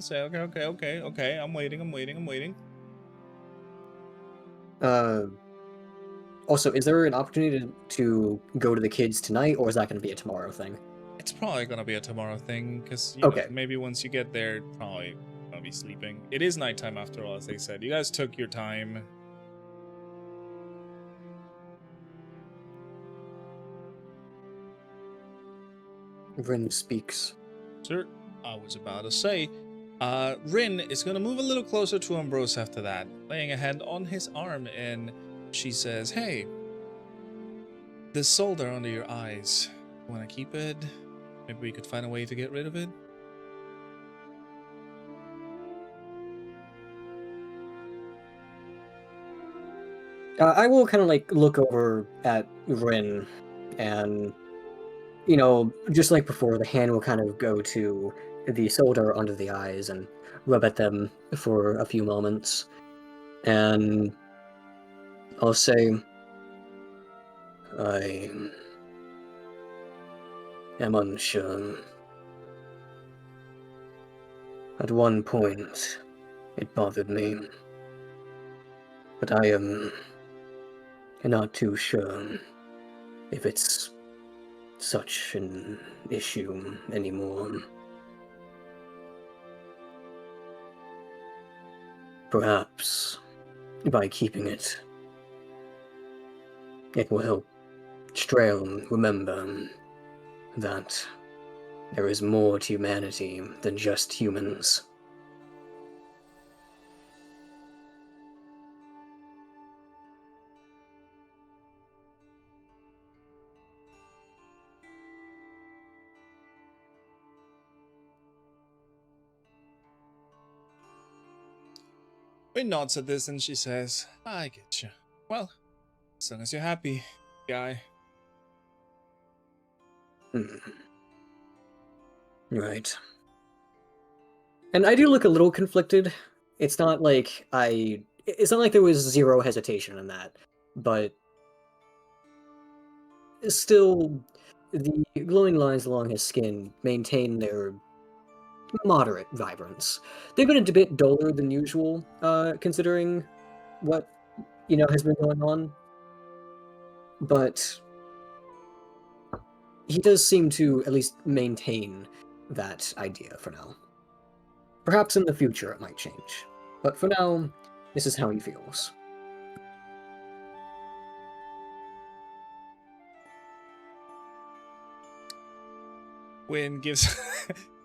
say. Okay. I'm waiting. Also, is there an opportunity to go to the kids tonight, or is that going to be a tomorrow thing? It's probably gonna be a tomorrow thing, because Okay. maybe once you get there, probably gonna be sleeping. It is nighttime after all, as they said. You guys took your time. Rin speaks. Sir, I was about to say, Rin is gonna move a little closer to Ambrose after that, laying a hand on his arm, and she says, hey, this solder under your eyes, wanna keep it? Maybe we could find a way to get rid of it? I will kind of like look over at Rin, and just like before, the hand will kind of go to the solder under the eyes and rub at them for a few moments, and I'll say, I am unsure. At one point, it bothered me, but I am not too sure if it's such an issue anymore. Perhaps by keeping it, it will help Strail remember that there is more to humanity than just humans. Rin nods at this and she says, I get you. Well, as long as you're happy, guy. Right. And I do look a little conflicted. It's not like there was zero hesitation in that, but still, the glowing lines along his skin maintain their moderate vibrance. They've been a bit duller than usual, considering what has been going on, but he does seem to at least maintain that idea for now. Perhaps in the future it might change, but for now, this is how he feels. Win gives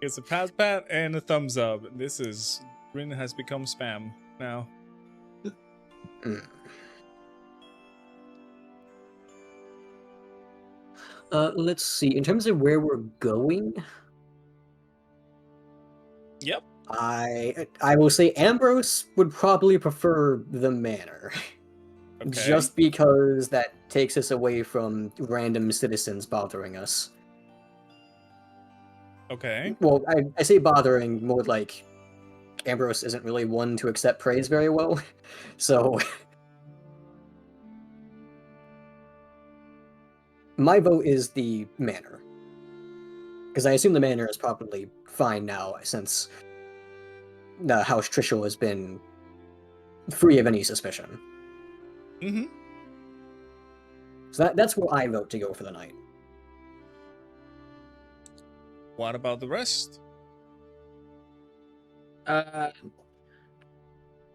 gives a pat and a thumbs up. Rin has become spam now. Let's see. In terms of where we're going, Yep. I will say Ambrose would probably prefer the manor. Okay. Just because that takes us away from random citizens bothering us. Okay. Well, I say bothering, more like Ambrose isn't really one to accept praise very well, so my vote is the manor. Because I assume the manor is probably fine now, since the House Trishul has been free of any suspicion. Mm-hmm. So that's where I vote to go for the night. What about the rest?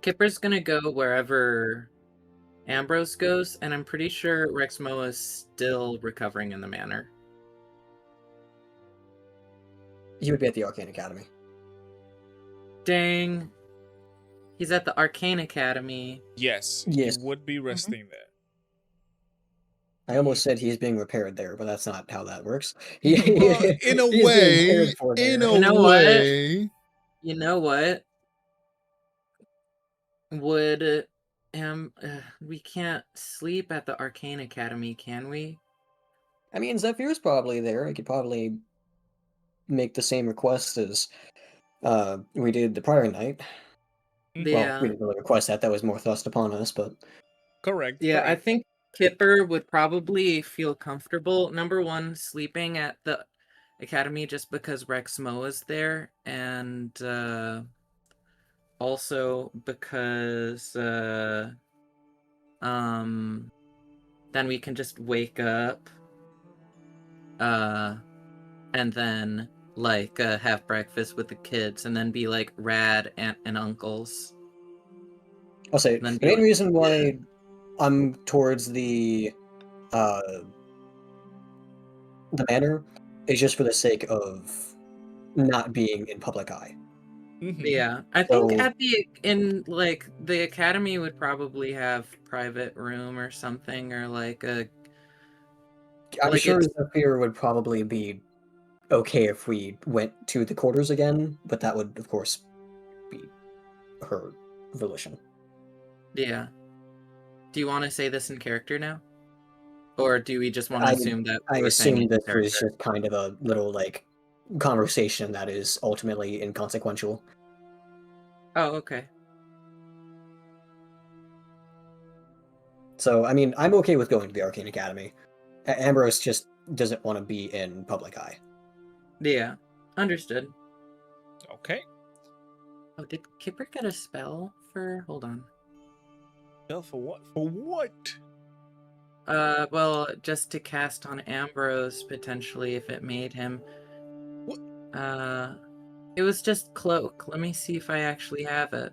Kipper's gonna go wherever Ambrose goes, and I'm pretty sure Rexmoa is still recovering in the manor. He would be at the Arcane Academy. Dang. He's at the Arcane Academy. Yes. Yes. He would be resting there. I almost said he's being repaired there, but that's not how that works. Well, in a He's being way, cared for there. in a You know what? way. You know what? Would we can't sleep at the Arcane Academy, can we? I mean, Zephyr's probably there. I could probably make the same request as we did the prior night. Yeah. Well, we didn't really request that. That was more thrust upon us, but... Correct. Yeah, correct. I think Kipper would probably feel comfortable, number one, sleeping at the academy just because Rexmoa is there, and also because then we can just wake up and then have breakfast with the kids and then be like rad aunt and uncles. I'll say, the main reason why I'm towards the manor is just for the sake of not being in public eye. Mm-hmm. Yeah, I think the academy would probably have private room or something, or I'm sure Zephyr would probably be okay if we went to the quarters again, but that would, of course, be her volition. Yeah. Do you want to say this in character now? Or do we just want to I- assume that I we're saying assume it in this character? was just kind of a little, like, conversation that is ultimately inconsequential. Oh, okay. So, I mean, I'm okay with going to the Arcane Academy. Ambrose just doesn't want to be in public eye. Yeah, understood. Okay. Oh, did Kipper get a spell for... Hold on. Well, for what? For what? Well, just to cast on Ambrose, potentially, if it made him. What? It was just cloak. Let me see if I actually have it.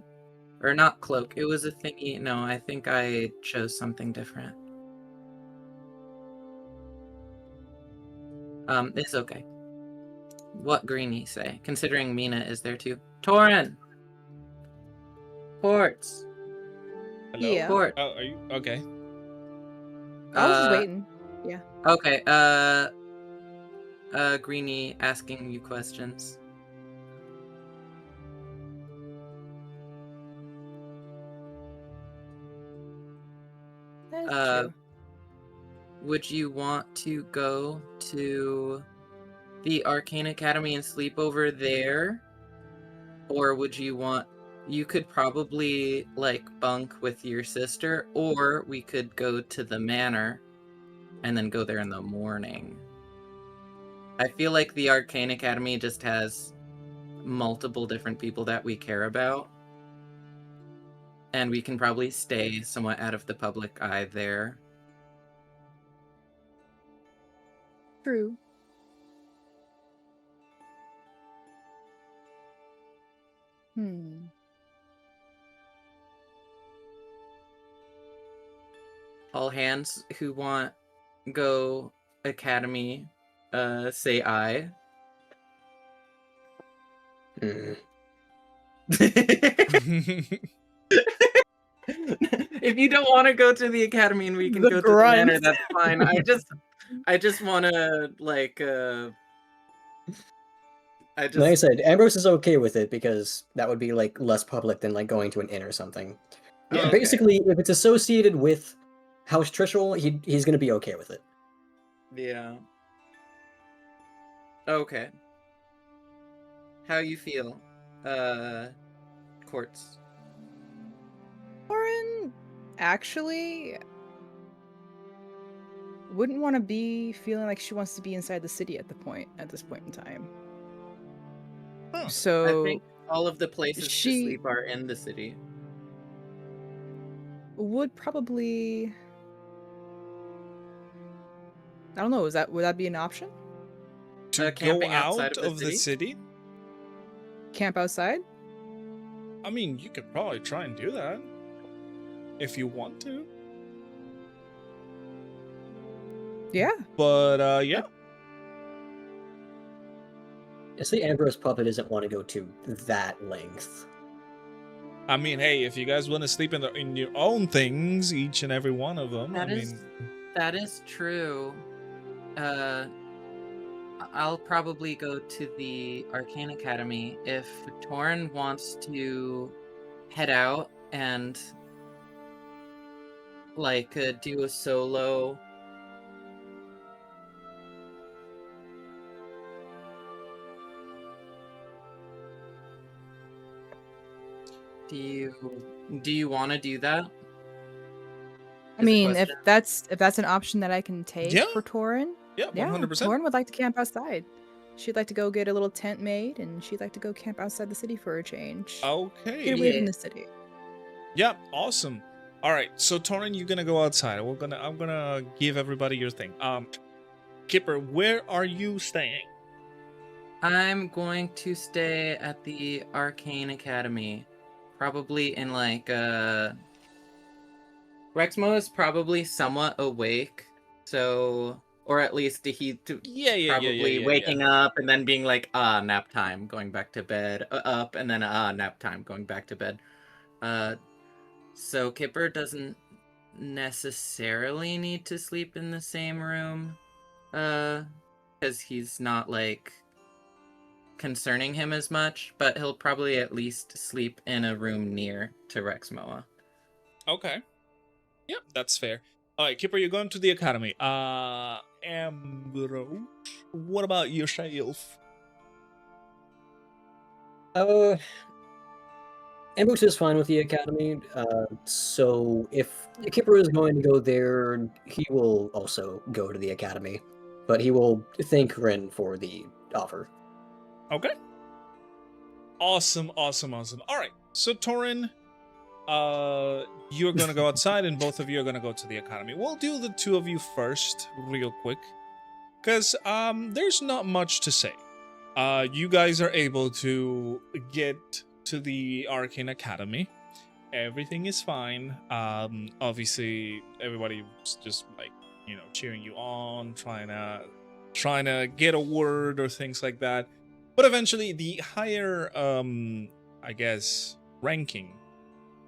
Or not cloak, it was a thingy. No, I think I chose something different. It's okay. What Greenie say? Considering Mina is there too. Taurin! Ports! Hello? Yeah. Port. Oh, are you okay? I was just waiting. Yeah. Okay, Greenie asking you questions. That is true. Would you want to go to the Arcane Academy and sleep over there? Or would you want... You could probably, like, bunk with your sister, or we could go to the manor and then go there in the morning. I feel like the Arcane Academy just has multiple different people that we care about. And we can probably stay somewhat out of the public eye there. True. All hands who want go academy, say aye. If you don't want to go to the academy and we can The go to the manor, grunt. that's fine. I just want to, like, Like I said, Ambrose is okay with it because that would be, like, less public than, like, going to an inn or something. Yeah, Okay. basically, if it's associated with House Trishul, he's gonna be okay with it. Yeah. Okay. How you feel, Quartz? Lauren actually wouldn't want to be feeling like she wants to be inside the city at this point in time. Huh. So I think all of the places to she- sleep are in the city. would probably, I don't know, would that be an option? To go Camping outside out of the city? Camp outside? I mean, you could probably try and do that. If you want to. Yeah. But, yeah. It's the Ambrose puppet doesn't want to go to that length. I mean, hey, if you guys want to sleep in your own things, each and every one of them, That is true. I'll probably go to the Arcane Academy. If Taurin wants to head out and, like, do a solo... Do you want to do that? I mean, if that's an option that I can take Yeah. for Taurin, Yeah, 100%. Taurin would like to camp outside. She'd like to go get a little tent made, and she'd like to go camp outside the city for a change. Okay. Get away Yeah. from the city. Yeah, awesome. All right, so Taurin, you're gonna go outside. I'm gonna give everybody your thing. Kipper, where are you staying? I'm going to stay at the Arcane Academy. Probably in, like, Rexmoa is probably somewhat awake, so... Or at least probably waking up and then being like, nap time, going back to bed, up, and then, nap time, going back to bed. So Kipper doesn't necessarily need to sleep in the same room, because he's not, like, concerning him as much, but he'll probably at least sleep in a room near to Rexmoa. Okay. Yep, that's fair. All right, Kipper, you're going to the academy. Ambrose, what about yourself? Ambrose is fine with the academy, so if Kipper is going to go there, he will also go to the academy, but he will thank Rin for the offer. Okay. Awesome. All right, so Taurin, you're gonna go outside, and both of you are gonna go to the academy. We'll do the two of you first, real quick, because there's not much to say. You guys are able to get to the Arcane Academy. Everything is fine. Obviously, everybody's just like, cheering you on, trying to get a word or things like that. But eventually, the higher, I guess, ranking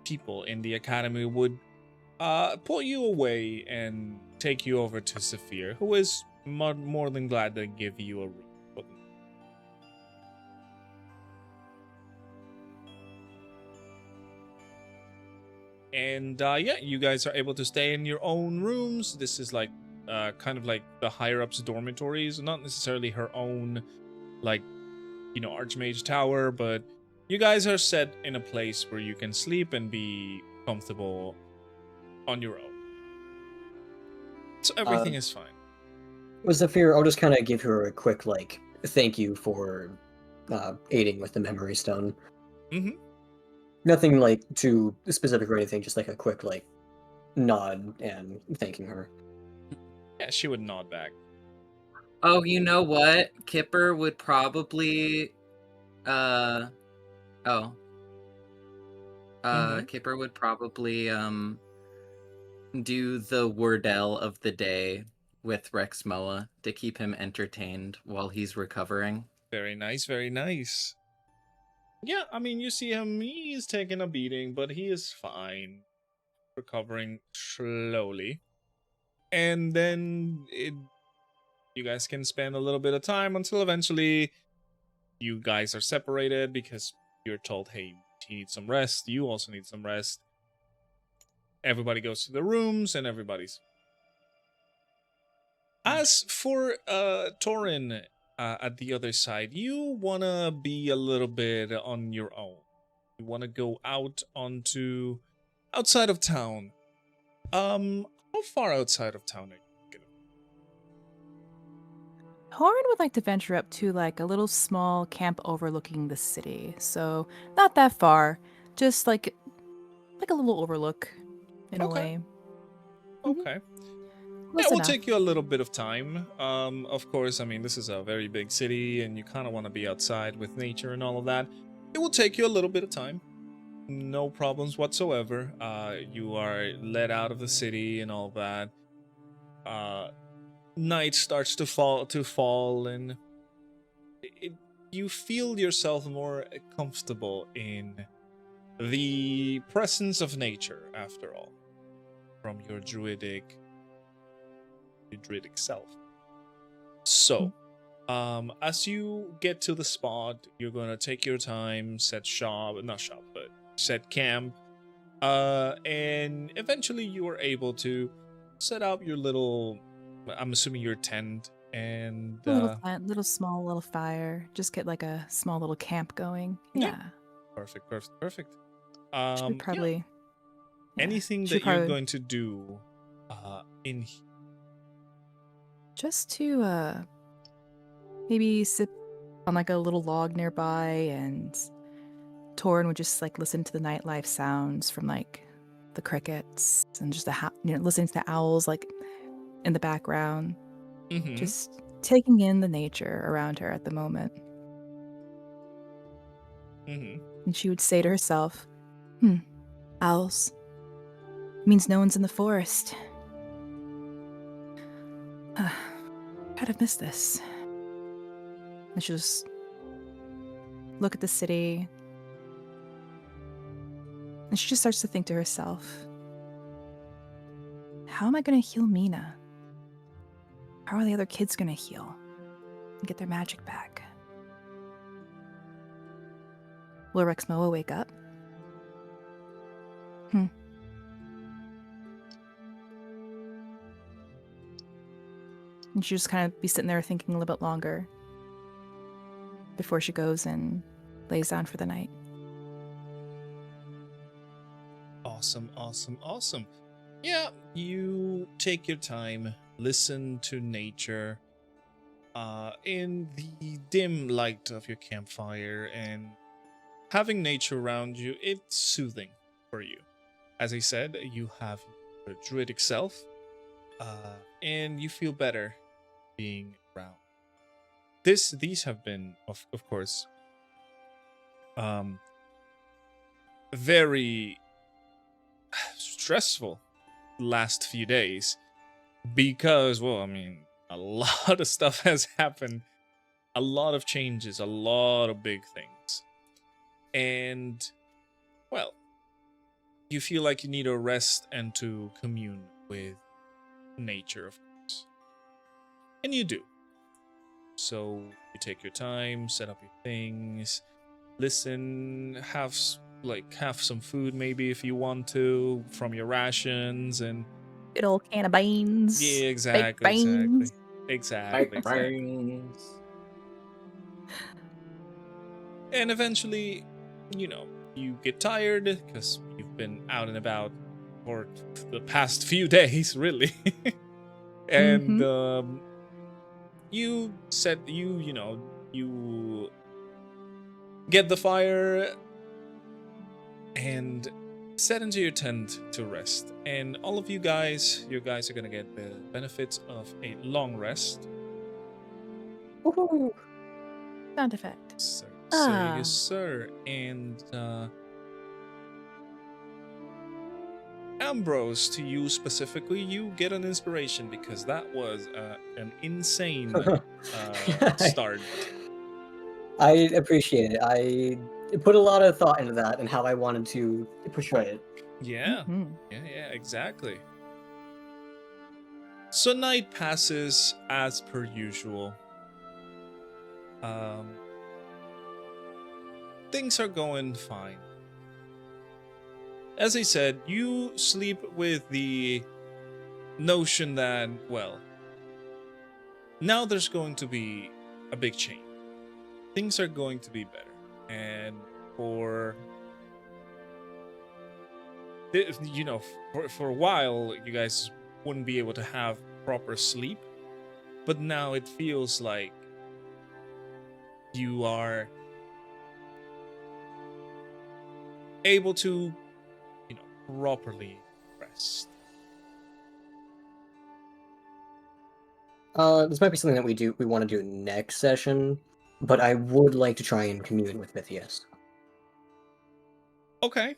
people in the academy would pull you away and take you over to Saphir, who is more than glad to give you a room. And yeah, you guys are able to stay in your own rooms. This is like kind of like the higher ups dormitories, not necessarily her own, like, Archmage Tower, but you guys are set in a place where you can sleep and be comfortable on your own. So everything is fine. With Zephyr, I'll just kind of give her a quick, thank you for aiding with the memory stone. Mm-hmm. Nothing, too specific or anything, just, a quick, nod and thanking her. Yeah, she would nod back. Oh, you know what? Kipper would probably Kipper would probably do the wordell of the day with Rexmoa to keep him entertained while he's recovering. Very nice, very nice. Yeah, I mean, you see him, he's taking a beating, but he is fine. Recovering slowly. And then you guys can spend a little bit of time until eventually you guys are separated because you're told, hey, he needs some rest. You also need some rest. Everybody goes to the rooms and everybody's. As for Taurin, at the other side, you want to be a little bit on your own. You want to go out onto outside of town. How far outside of town are you? Taurin would like to venture up to like a little small camp overlooking the city. So not that far, just like a little overlook in a way. Okay. Close It will enough. take you a little bit of time. Of course, I mean, this is a very big city and you kind of want to be outside with nature and all of that. It will take you a little bit of time. No problems whatsoever. You are let out of the city and all that. Night starts to fall, and you feel yourself more comfortable in the presence of nature, after all, from your druidic self. So, as you get to the spot, you're gonna take your time, set camp, and eventually you are able to set up your little, I'm assuming your tent, and Little small little fire. Just get like a small little camp going. Yeah. Yeah. Perfect. Should probably. Yeah. Anything Should that you're probably- going to do in Just to maybe sit on like a little log nearby, and Taurin would just like listen to the nightlife sounds from like the crickets and just listening to the owls like in the background. Mhm. Just taking in the nature around her at the moment. Mhm. And she would say to herself, owls. Means no one's in the forest. Kind of miss this. And she'll just look at the city. And she just starts to think to herself, how am I going to heal Mina? How are the other kids going to heal and get their magic back? Will Rexmoa wake up? And she'll just kind of be sitting there thinking a little bit longer before she goes and lays down for the night. Awesome, awesome, awesome. Yeah, you take your time, listen to nature in the dim light of your campfire, and having nature around you, it's soothing for you. As I said, you have your druidic self, and you feel better being around. These have been, of course, very stressful last few days because, well, I mean, a lot of stuff has happened, a lot of changes, a lot of big things, and, well, you feel like you need a rest and to commune with nature, of course, and you do. So you take your time, set up your things, listen, have some food maybe if you want to from your rations, and Good old can of beans. yeah, Baked exactly, beans. exactly. Brains. And eventually, you get tired because you've been out and about for the past few days, really. And you get the fire and set into your tent to rest. And all of you guys are gonna get the benefits of a long rest. Woohoo! Sound effect. So Ah. yes, sir. And Ambrose, to you specifically, you get an inspiration because that was an insane start. I appreciate it. I put a lot of thought into that and how I wanted to portray it. Yeah, Mhm. yeah, exactly. So night passes as per usual. Things are going fine. As I said, you sleep with the notion that, well, now there's going to be a big change. Things are going to be better. And for a while, you guys wouldn't be able to have proper sleep. But now it feels like you are able to, properly rest. This might be something that we want to do next session, but I would like to try and commune with Vithius. Okay.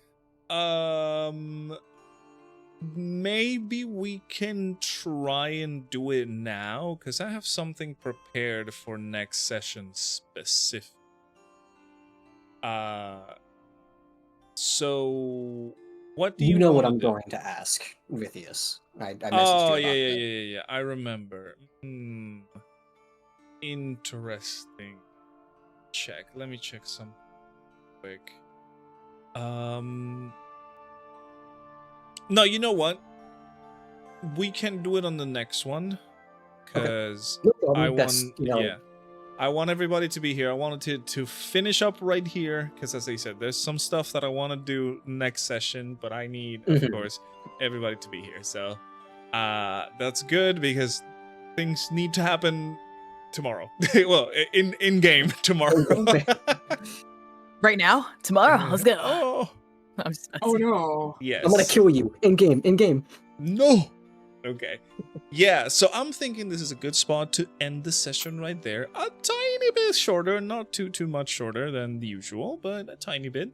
Maybe we can try and do it now, because I have something prepared for next session specific. So what do you know what wanna I'm do? going to ask Vithius. I messaged Oh, you about that. yeah. I remember. Interesting. Let me check some quick. No, you know what? We can do it on the next one, because No problem. I That's, want, I want everybody to be here. I wanted to finish up right here, because as I said, there's some stuff that I want to do next session, but I need, of course, everybody to be here. So, that's good because things need to happen tomorrow. Well, in game tomorrow. Right now? Tomorrow? Let's go. Oh, I'm just Oh no. yes. I'm gonna kill you in game. No. Okay. Yeah, so I'm thinking this is a good spot to end the session right there. A tiny bit shorter, not too much shorter than the usual, but a tiny bit.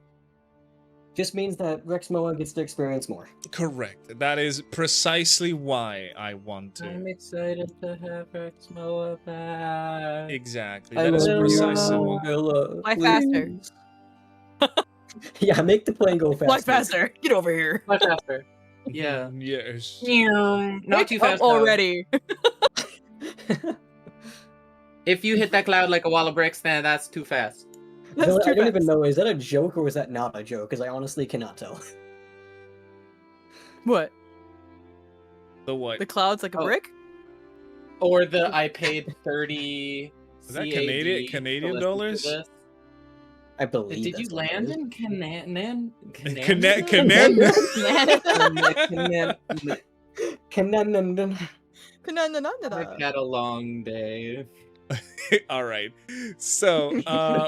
Just means that Rexmoa gets to experience more. Correct. That is precisely why I want to. I'm excited to have Rexmoa back. Exactly. That is precisely why. Fly faster. Yeah, make the plane go faster. Fly faster. Get over here. Much faster. Yeah. Yes. Not too Up fast though. already. If you hit that cloud like a wall of bricks, then that's too fast. That's Villa, too I don't even fast. know, is that a joke or was that not a joke? Because I honestly cannot tell. What? The what? The cloud's like a Oh. brick? Or the I paid 30 Is that CAD Canadian to listen dollars? to this. I believe. Did you that's what it land is. in Canada? Canan. I've had a long day. All right. So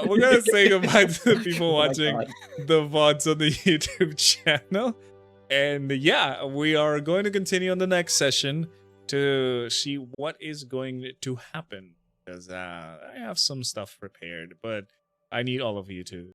we're gonna say goodbye to the people Oh my watching God. the VODs on the YouTube channel. And yeah, we are going to continue on the next session to see what is going to happen. Because I have some stuff prepared, but I need all of you to